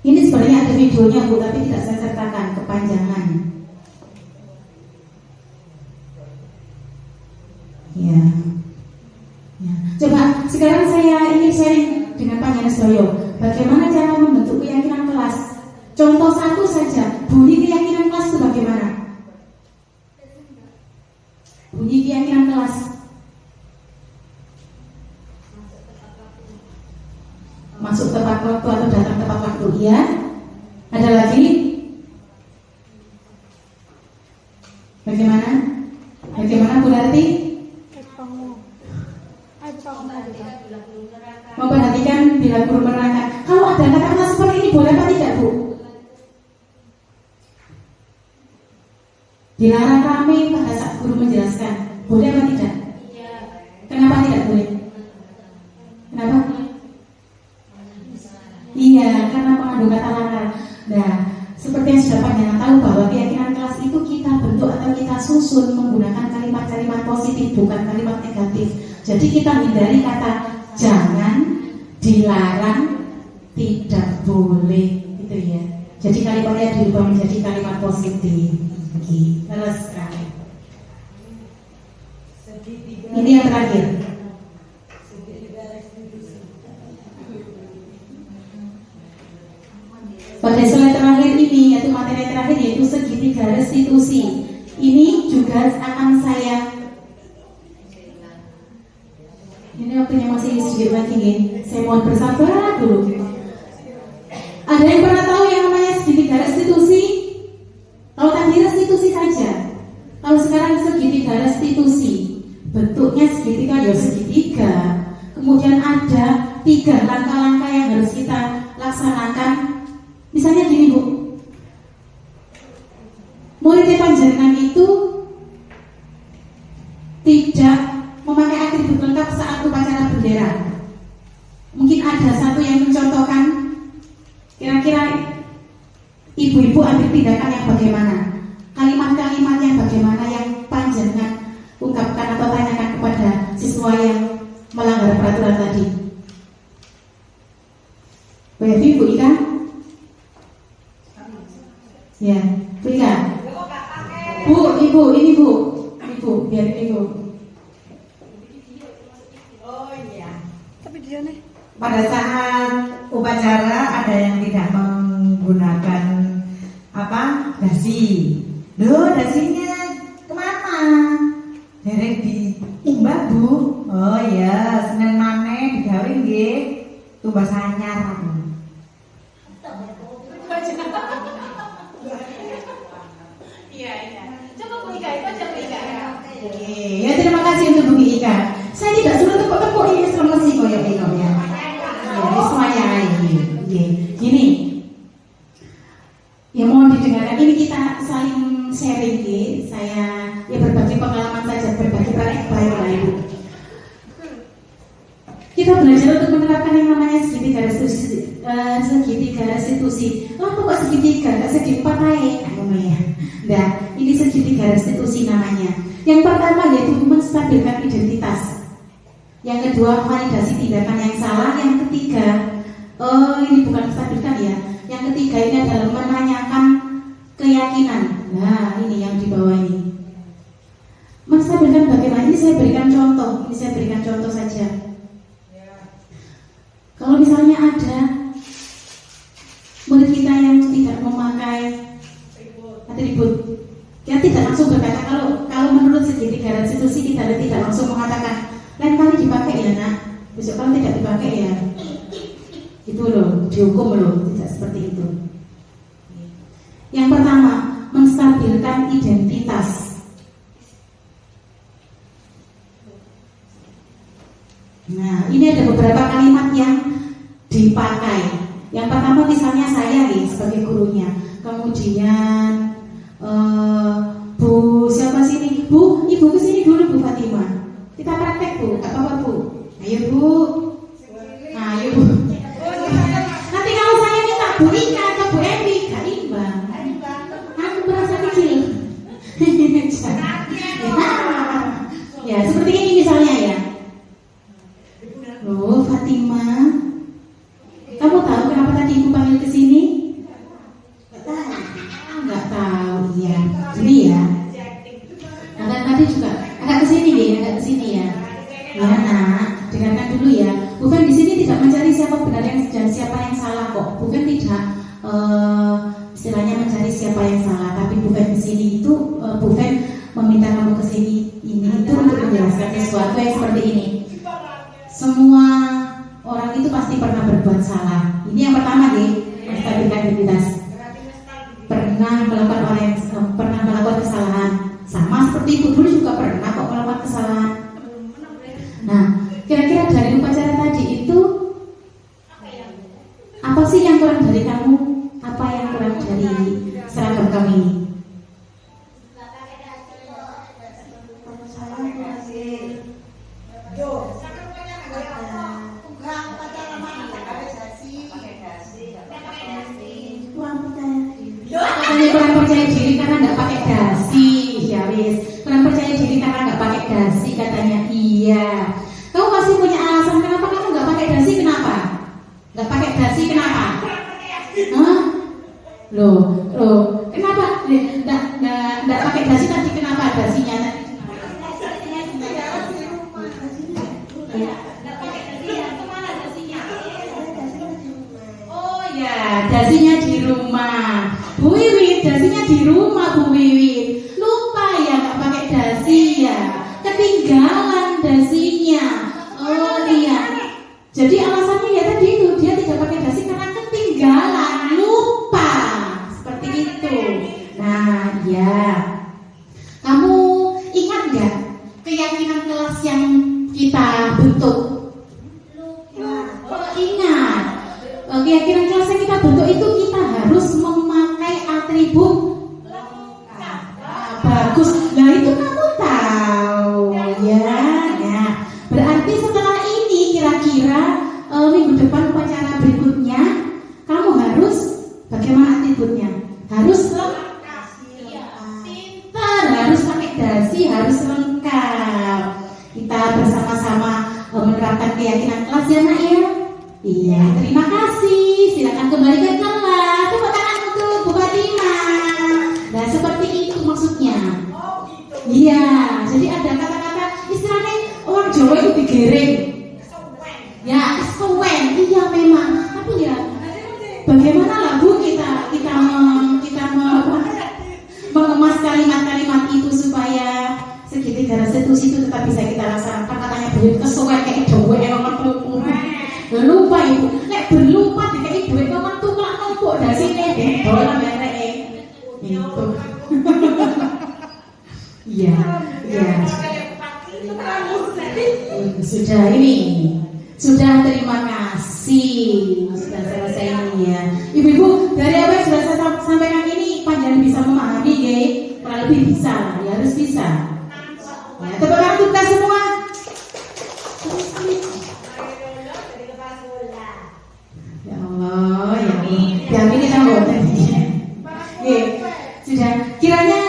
Ini sebenarnya ada videonya, Bu, tapi tidak saya sertakan, kepanjangan. Ya. Coba sekarang saya ingin sharing dengan Pak Jarod Soyo. Bagaimana cara membentuk keyakinan kelas? Contoh satu saja, bunyi keyakinan kelas itu bagaimana? Bunyi keyakinan kelas. Masuk tepat waktu atau datang tepat waktu, ya. Ada lagi? Bagaimana? Bagaimana Bu Larti? Memperhatikan bila guru menerangkan. Kalau ada kata-kata seperti ini boleh apa tidak, Bu? Dilarang ramai pada saat guru menjelaskan. Boleh apa tidak? Kenapa tidak boleh? Kenapa? Iya, karena mengandung kata lakar. Nah, seperti yang sudah Pak Jana tahu bahwa keyakinan kelas itu kita bentuk atau kita susun menggunakan kalimat-kalimat positif, bukan kalimat negatif. Jadi kita hindari kata jangan, dilarang, tidak boleh, gitu ya. Jadi kalimatnya dirubah menjadi kalimat positif. Terus sekali. Ini yang terakhir. Pada slide terakhir ini, yaitu materi terakhir, yaitu segitiga restitusi. Ini juga akan saya. Ini waktunya masih sedikit lagi nih. Saya mohon bersabar dulu. Ada yang pernah tahu yang namanya segitiga restitusi? Kalau tadi restitusi saja. Kalau sekarang segitiga restitusi, bentuknya segitiga ya segitiga. Kemudian ada 3 langkah-langkah yang harus kita laksanakan. Misalnya gini, Bu. Murid panjenengan itu tidak memakai atribut lengkap saat upacara bendera. Mungkin ada satu yang mencontohkan. Kira-kira ibu-ibu ambil tindakan yang bagaimana? Kalimat-kalimat yang bagaimana yang panjenengan ungkapkan atau tanyakan kepada siswa yang melanggar peraturan tadi? Bu Evi, Bu Ika? Ya, Bu Ika. Bu, Ibu, ini Bu. Ibu, biar Ibu. Pada saat upacara ada yang tidak menggunakan dasi. Loh, dasinya kemana? Derek diumbah, Bu. Oh iya, Senin maneh digawe nggih tumbas anyar. Iya. Coba Bu Ika, itu aja Bu Ika. Ya, terima kasih untuk Bu Ika. Saya tidak suruh tepuk-tepuk ini selama sih koyo ya. Ya, semuanya ini. Gini. Ya mohon didengarkan, ini kita saling sharing ya. Saya berbagi pengalaman saja, berbagi praktek baik lah Ibu. Kita belajar untuk menerapkan yang namanya segitiga restitusi. Lah kok segitiga? Gak segi 4 aja. Nah, ini segitiga restitusi namanya. Yang pertama yaitu menstabilkan identitas. Yang kedua, validasi tindakan yang salah. Yang ketiga, ini bukan menstabilkan ya. Yang ketiga ini adalah menanyakan keyakinan. Nah, ini yang di bawah ini. Menstabilkan bagaimana? Ini saya berikan contoh saja. Kalau misalnya ada murid kita yang tidak memakai atribut, kita tidak langsung berkata kalau menurut segitiga restitusi kita tidak langsung mengatakan lain kali dipakai ya nak, besok kali tidak dipakai ya. Itu Itu loh, dihukum loh, tidak seperti itu. Yang pertama, menstabilkan identitas. Nah, ini ada beberapa kalimat yang dipakai. Yang pertama misalnya saya nih sebagai gurunya, kemudian Bu siapa sini? Bu, ibu kesini dulu Bu Fatima. Kita praktek Bu, apa apa Bu? Ayo Bu. Nah, ayo Bu. Nanti kalau saya minta Bu Ika atau Bu Evi, gak imbang. Aku merasa kecil. Ya, seperti ini misalnya ya. Loh, Fatima, kamu tahu kenapa tadi ibu panggil ke sini? Nggak tahu, iya. Jadi ya. Nah, tadi juga agak ke sini deh, agak ke sini ya. Ya, Nak, dengarkan dulu ya. Bukan di sini tidak mencari siapa benar dan siapa yang salah kok. Bukan tidak istilahnya mencari siapa yang salah, tapi bukan di sini itu bukan meminta kamu ke sini ini itu untuk menjelaskan sesuatu yang seperti ini. Semua orang itu pasti pernah berbuat salah. Ini yang pertama deh, menstabilkan identitas. Pernah melakukan kesalahan. Sama seperti ibu dulu juga pernah kok melakukan kesalahan. Nah, kira-kira dari upacara tadi itu apa sih yang kurang dari kamu? Apa yang kurang dari seragam kamu ini? Kurang percaya diri karena nggak pakai dasi, ya wis. Kurang percaya diri karena nggak pakai dasi katanya. Iya. Kamu masih punya alasan kenapa kamu nggak pakai dasi? Kenapa? Nggak pakai dasi kenapa? Hah? Loh, kenapa? Nggak pakai dasi tadi kenapa dasinya? Oh ya, dasinya di rumah. Bu Wiwit, dasinya di rumah Bu Wiwit. Lupa ya nggak pakai dasi ya. Ketinggalan dasinya. Oh iya. Jadi alasannya ya tadi itu dia tidak pakai dasi karena ketinggalan, lupa. Seperti itu. Nah, ya. Kamu ingat nggak keyakinan kelas yang kita bentuk? Oh, ingat. Keyakinan kelas yang kita bentuk itu kita harus memakai atribut bagus. Nah itu kamu tahu ya. Berarti setelah ini kira-kira minggu depan upacara berikutnya kamu harus bagaimana atributnya? Harus lengkap. Pintar, harus pakai dasi, harus lengkap. Kita bersama-sama menerapkan keyakinan kelas ya Nak ya. Iya, terima kasih. Silakan kembali ke kelas. Tepuk tangan untuk Bu Fatima. Nah, seperti itu maksudnya. Iya, jadi ada kata-kata istilahnya orang Jawa itu digereng. Ya, kesuwen. Iya memang. Tapi ya, bagaimana lah Bu kita mengemas kalimat-kalimat itu supaya segitiga restitusi itu tetap bisa kita laksanakan. Katanya Bu kesuwen kayak Jawa emang metu. Lupa ibu, lek berlupa dikai duit kok metu kok numpuk dasine dolan mereke. Itu. Iya. Sudah ini. Sudah, terima kasih. Sudah selesai ini ya. Ibu-ibu, dari apa yang sudah saya sampaikan ini panjang bisa memahami ya. Kurang lebih bisa, ya harus bisa. Ya, tepuk tangan untuk kita semua. Ya Allah, yang ini kita buat sudah kiranya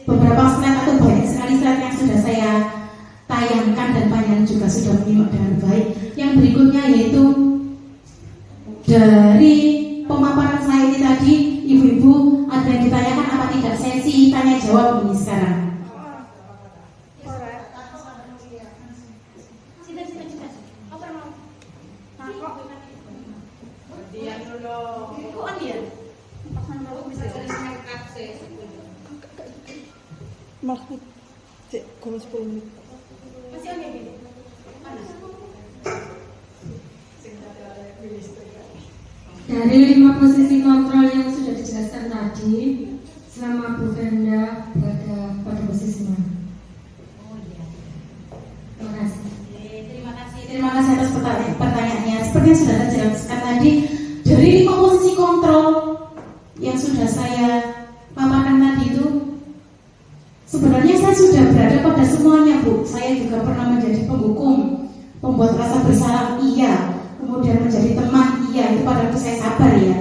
beberapa slide atau banyak sekali slide yang sudah saya tayangkan dan panjang juga sudah menyimak dengan baik. Yang berikutnya yaitu dari pemaparan saya ini tadi, ibu-ibu ada yang ditanyakan apa tidak, sesi tanya jawab ini sekarang. Maksud cek kalau 10 menit. Masih ada yang Dari 5 posisi kontrol yang sudah dijelaskan tadi, selama Bu Venda berada pada posisi mana? Terima kasih. Terima kasih atas pertanyaannya. Seperti yang sudah saya jelaskan tadi, dari 5 posisi kontrol yang sudah saya paparkan tadi itu, sebenarnya saya sudah berada pada semuanya, Bu. Saya juga pernah menjadi penghukum, pembuat rasa bersalah, iya. Kemudian menjadi teman, iya. Itu pada waktu saya sabar, ya.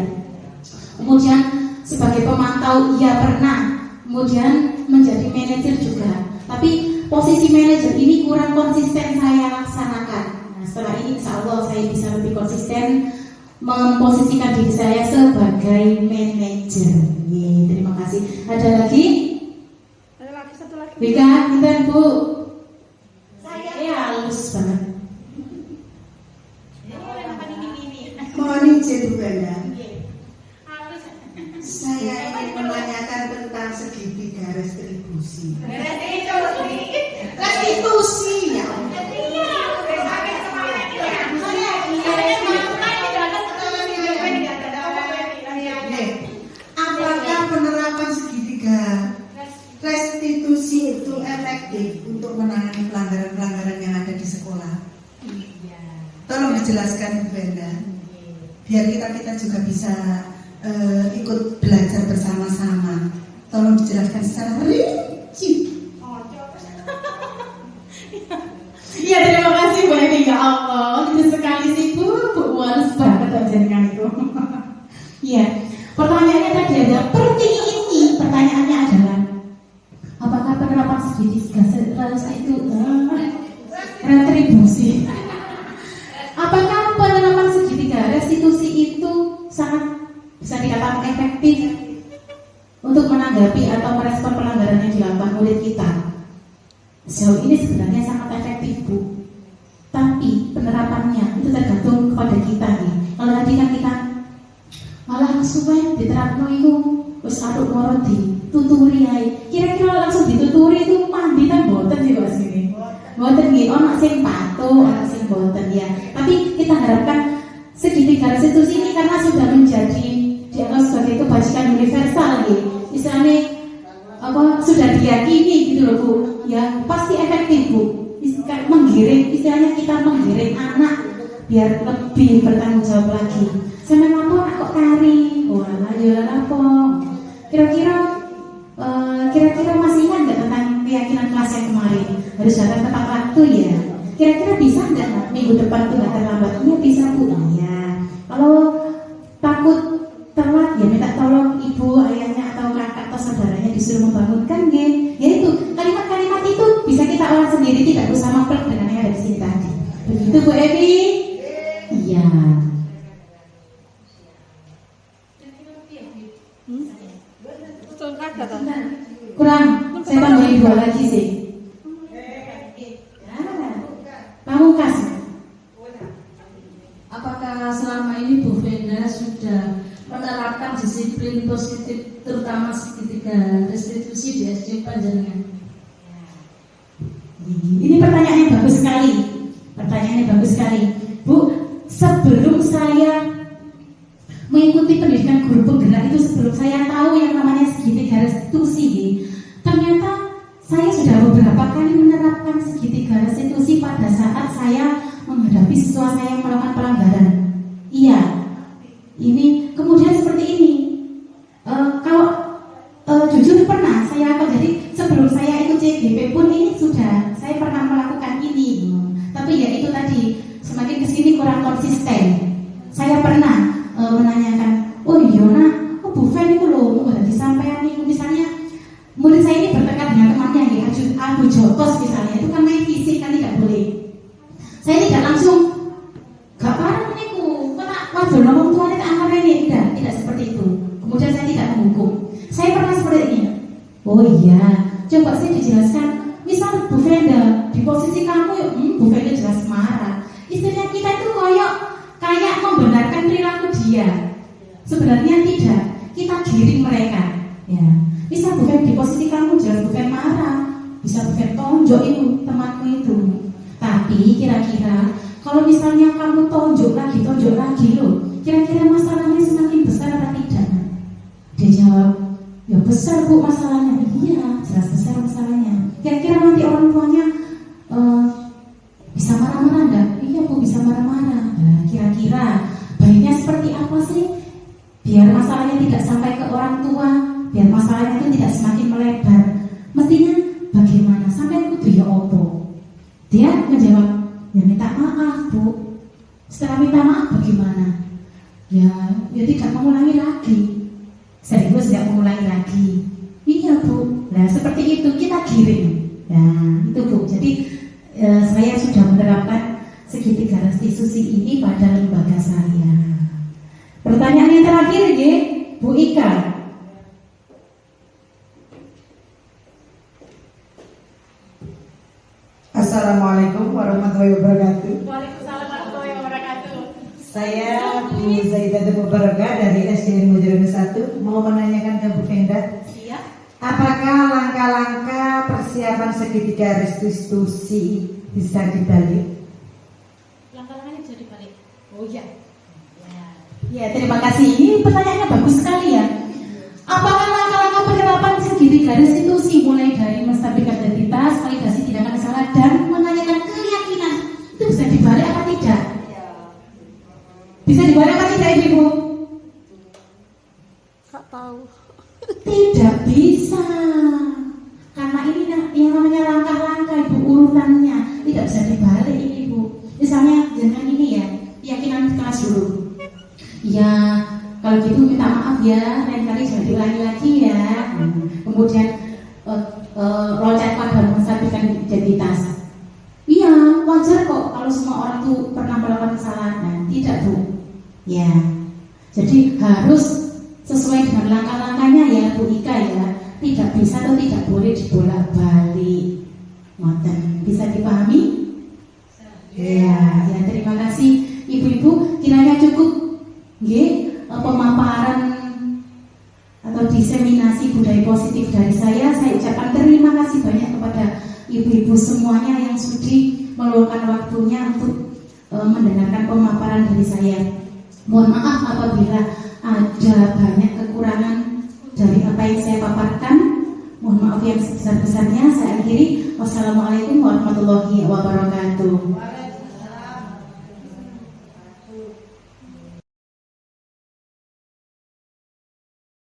Kemudian sebagai pemantau, iya pernah. Kemudian menjadi manajer juga. Tapi posisi manajer ini kurang konsisten saya laksanakan. Nah, setelah ini insya Allah saya bisa lebih konsisten memposisikan diri saya sebagai manajer. Terima kasih. Ada lagi? Satu lagi. Wika, kita Bu. Saya halus banget. Mohon izin Bu Venda. Saya ingin menanyakan tentang segitiga restribusi. Restitusi ya. Apakah penerapan segitiga restitusi itu efektif untuk menangani pelanggaran-pelanggaran yang ada di sekolah? Tolong dijelaskan Bu Venda, biar kita juga bisa ikut belajar bersama-sama. Tolong dijelaskan secara rinci. Iya, terima kasih Bu Evi. Ya Allah, itu sekali sih Bu Wallace banget ajaran itu. Iya, pertanyaannya tadi ada seperti ini. Pertanyaannya adalah, apakah penerapan segitiga itu retribusi? Apakah penerapan segitiga restitusi itu sangat bisa dikatakan efektif untuk menanggapi atau merespon pelanggaran yang dilakukan murid kita? Sejauh ini sebenarnya sangat efektif, Bu. Tapi penerapannya itu tergantung kepada kita nih. Kalau tadi kan kita malah suwe diterapno itu wis aduk moro dituturi ae. Kira-kira langsung dituturi itu mandi kan boten sih Mas ini. Boten nggih, ono sing patuh, ono sing boten ya. Tapi kita harapkan segitiga restitusi ini karena sudah menjadi dianggap sebagai kebajikan universal nih. Misalnya apa sudah diyakini gitu loh Bu, ya pasti efektif Bu. Menggiring, istilahnya kita menggiring anak biar lebih bertanggung jawab lagi. Sampai apa kok kari, wah ya apa? Kira-kira masih ingat nggak tentang keyakinan kelas yang kemarin? Harus datang tepat waktu ya. Kira-kira bisa nggak minggu depan tuh nggak terlambat? Iya bisa Bu. Ya. Kalau takut telat ya minta tolong ibu, ayahnya atau kakak atau saudaranya disuruh membangunkan ya. Yaitu kalimat-kalimat itu bisa kita olah sendiri, tidak usah memplek dengan yang ada di sini tadi. Begitu Bu Evi? Iya. Kurang, saya tambahin 2 lagi sih. Pamungkas. Apakah selama ini Bu Venda sudah menerapkan disiplin positif terutama segitiga restitusi di SD Panjenengan? Ini pertanyaannya bagus sekali. Bu, sebelum saya mengikuti pendidikan guru penggerak itu, sebelum saya tahu yang namanya segitiga restitusi, ternyata saya sudah beberapa kali menerapkan segitiga restitusi pada saat saya menghadapi siswa saya yang melakukan pelanggaran. Iya, ini kemudian seperti ini. Jujur pernah saya jadi sebelum saya ikut CGP pun ini sudah saya pernah melakukan ini. Tapi ya itu tadi semakin kesini kurang konsisten. Saya pernah menanyakan, oh iya nak, Bu Fen itu loh mau disampaikan itu misalnya murid saya ini bertengkar dengan temannya nih, adu jotos misalnya, itu kan main fisik kan tidak boleh. Saya tidak langsung gak parah niku, wajar ngomong tuanya tak angkat ini, tidak seperti itu. Kemudian saya tidak menghukum. Saya pernah seperti ini. Oh iya, coba saya dijelaskan. Misal Bu Venda di posisi kamu, Bu Venda jelas marah. Istilahnya kita itu kayak membenarkan perilaku dia. Sebenarnya tidak, kita giring mereka. Ya, misal Bu Venda di posisi kamu jelas Bu Venda marah, bisa Bu Venda tonjok itu temanmu itu. Tapi kira-kira kalau misalnya kamu tonjok lagi loh, kira-kira masalahnya besar Bu masalahnya. Iya, jelas besar masalahnya. Kira-kira nanti orang tuanya bisa marah-marah enggak? Iya Bu, bisa marah-marah. Nah, kira-kira baiknya seperti apa sih? Biar masalahnya tidak sampai ke orang tua, biar masalahnya itu tidak semakin melebar. Mestinya bagaimana? Sampai kudu ya opo? Dia menjawab, ya minta maaf Bu. Setelah minta maaf bagaimana? Ya tidak mengulangi lagi. Serius tidak mengulangi lagi. Iya Bu. Nah seperti itu kita giring. Nah itu Bu. Jadi saya sudah menerapkan segitiga restitusi ini pada lembaga saya. Pertanyaan yang terakhir ya, Bu Ika. Assalamualaikum warahmatullahi wabarakatuh. Waalaikumsalam warahmatullahi wabarakatuh. Saya Bu Zaidah Mubarakah dari SDN Mojorejo 1 mau menanyakan ke Bu Fenda. Siap. Apakah langkah-langkah persiapan segitiga restitusi bisa dibalik? Langkah-langkahnya bisa dibalik. Oh iya. Ya, terima kasih. Ini pertanyaannya bagus sekali ya. Apakah langkah-langkah penerapan segitiga restitusi mulai dari menstabilkan identitas, validasi tindakan kesalahan dan menanyakan keyakinan itu bisa dibalik apa tidak? Bisa dibalik apa tidak Ibu? Gak tahu. Tidak bisa. Karena ini yang namanya langkah-langkah Ibu urutannya tidak bisa dibalik ini Ibu. Misalnya dengan ini ya, keyakinan kelas dulu. Ya, kalau gitu minta maaf ya, lain kali jangan diulangi lagi ya. Kemudian loncat pada menstabilkan identitas. Iya, wajar kok kalau semua orang tuh pernah melakukan kesalahan. Nah, tidak Bu. Ya, jadi harus sesuai dengan langkah-langkahnya ya Bu Ika ya. Tidak bisa atau tidak boleh dibolak-balik. Ngoten, bisa dipahami? Ya, terima kasih Ibu-ibu. Kiranya cukup pemaparan atau diseminasi budaya positif dari saya. Saya ucapkan terima kasih banyak kepada ibu-ibu semuanya yang sudi meluangkan waktunya untuk mendengarkan pemaparan dari saya. Mohon maaf apabila ada banyak kekurangan dari apa yang saya paparkan. Mohon maaf yang sebesar-besarnya. Saya akhiri. Wassalamualaikum warahmatullahi wabarakatuh.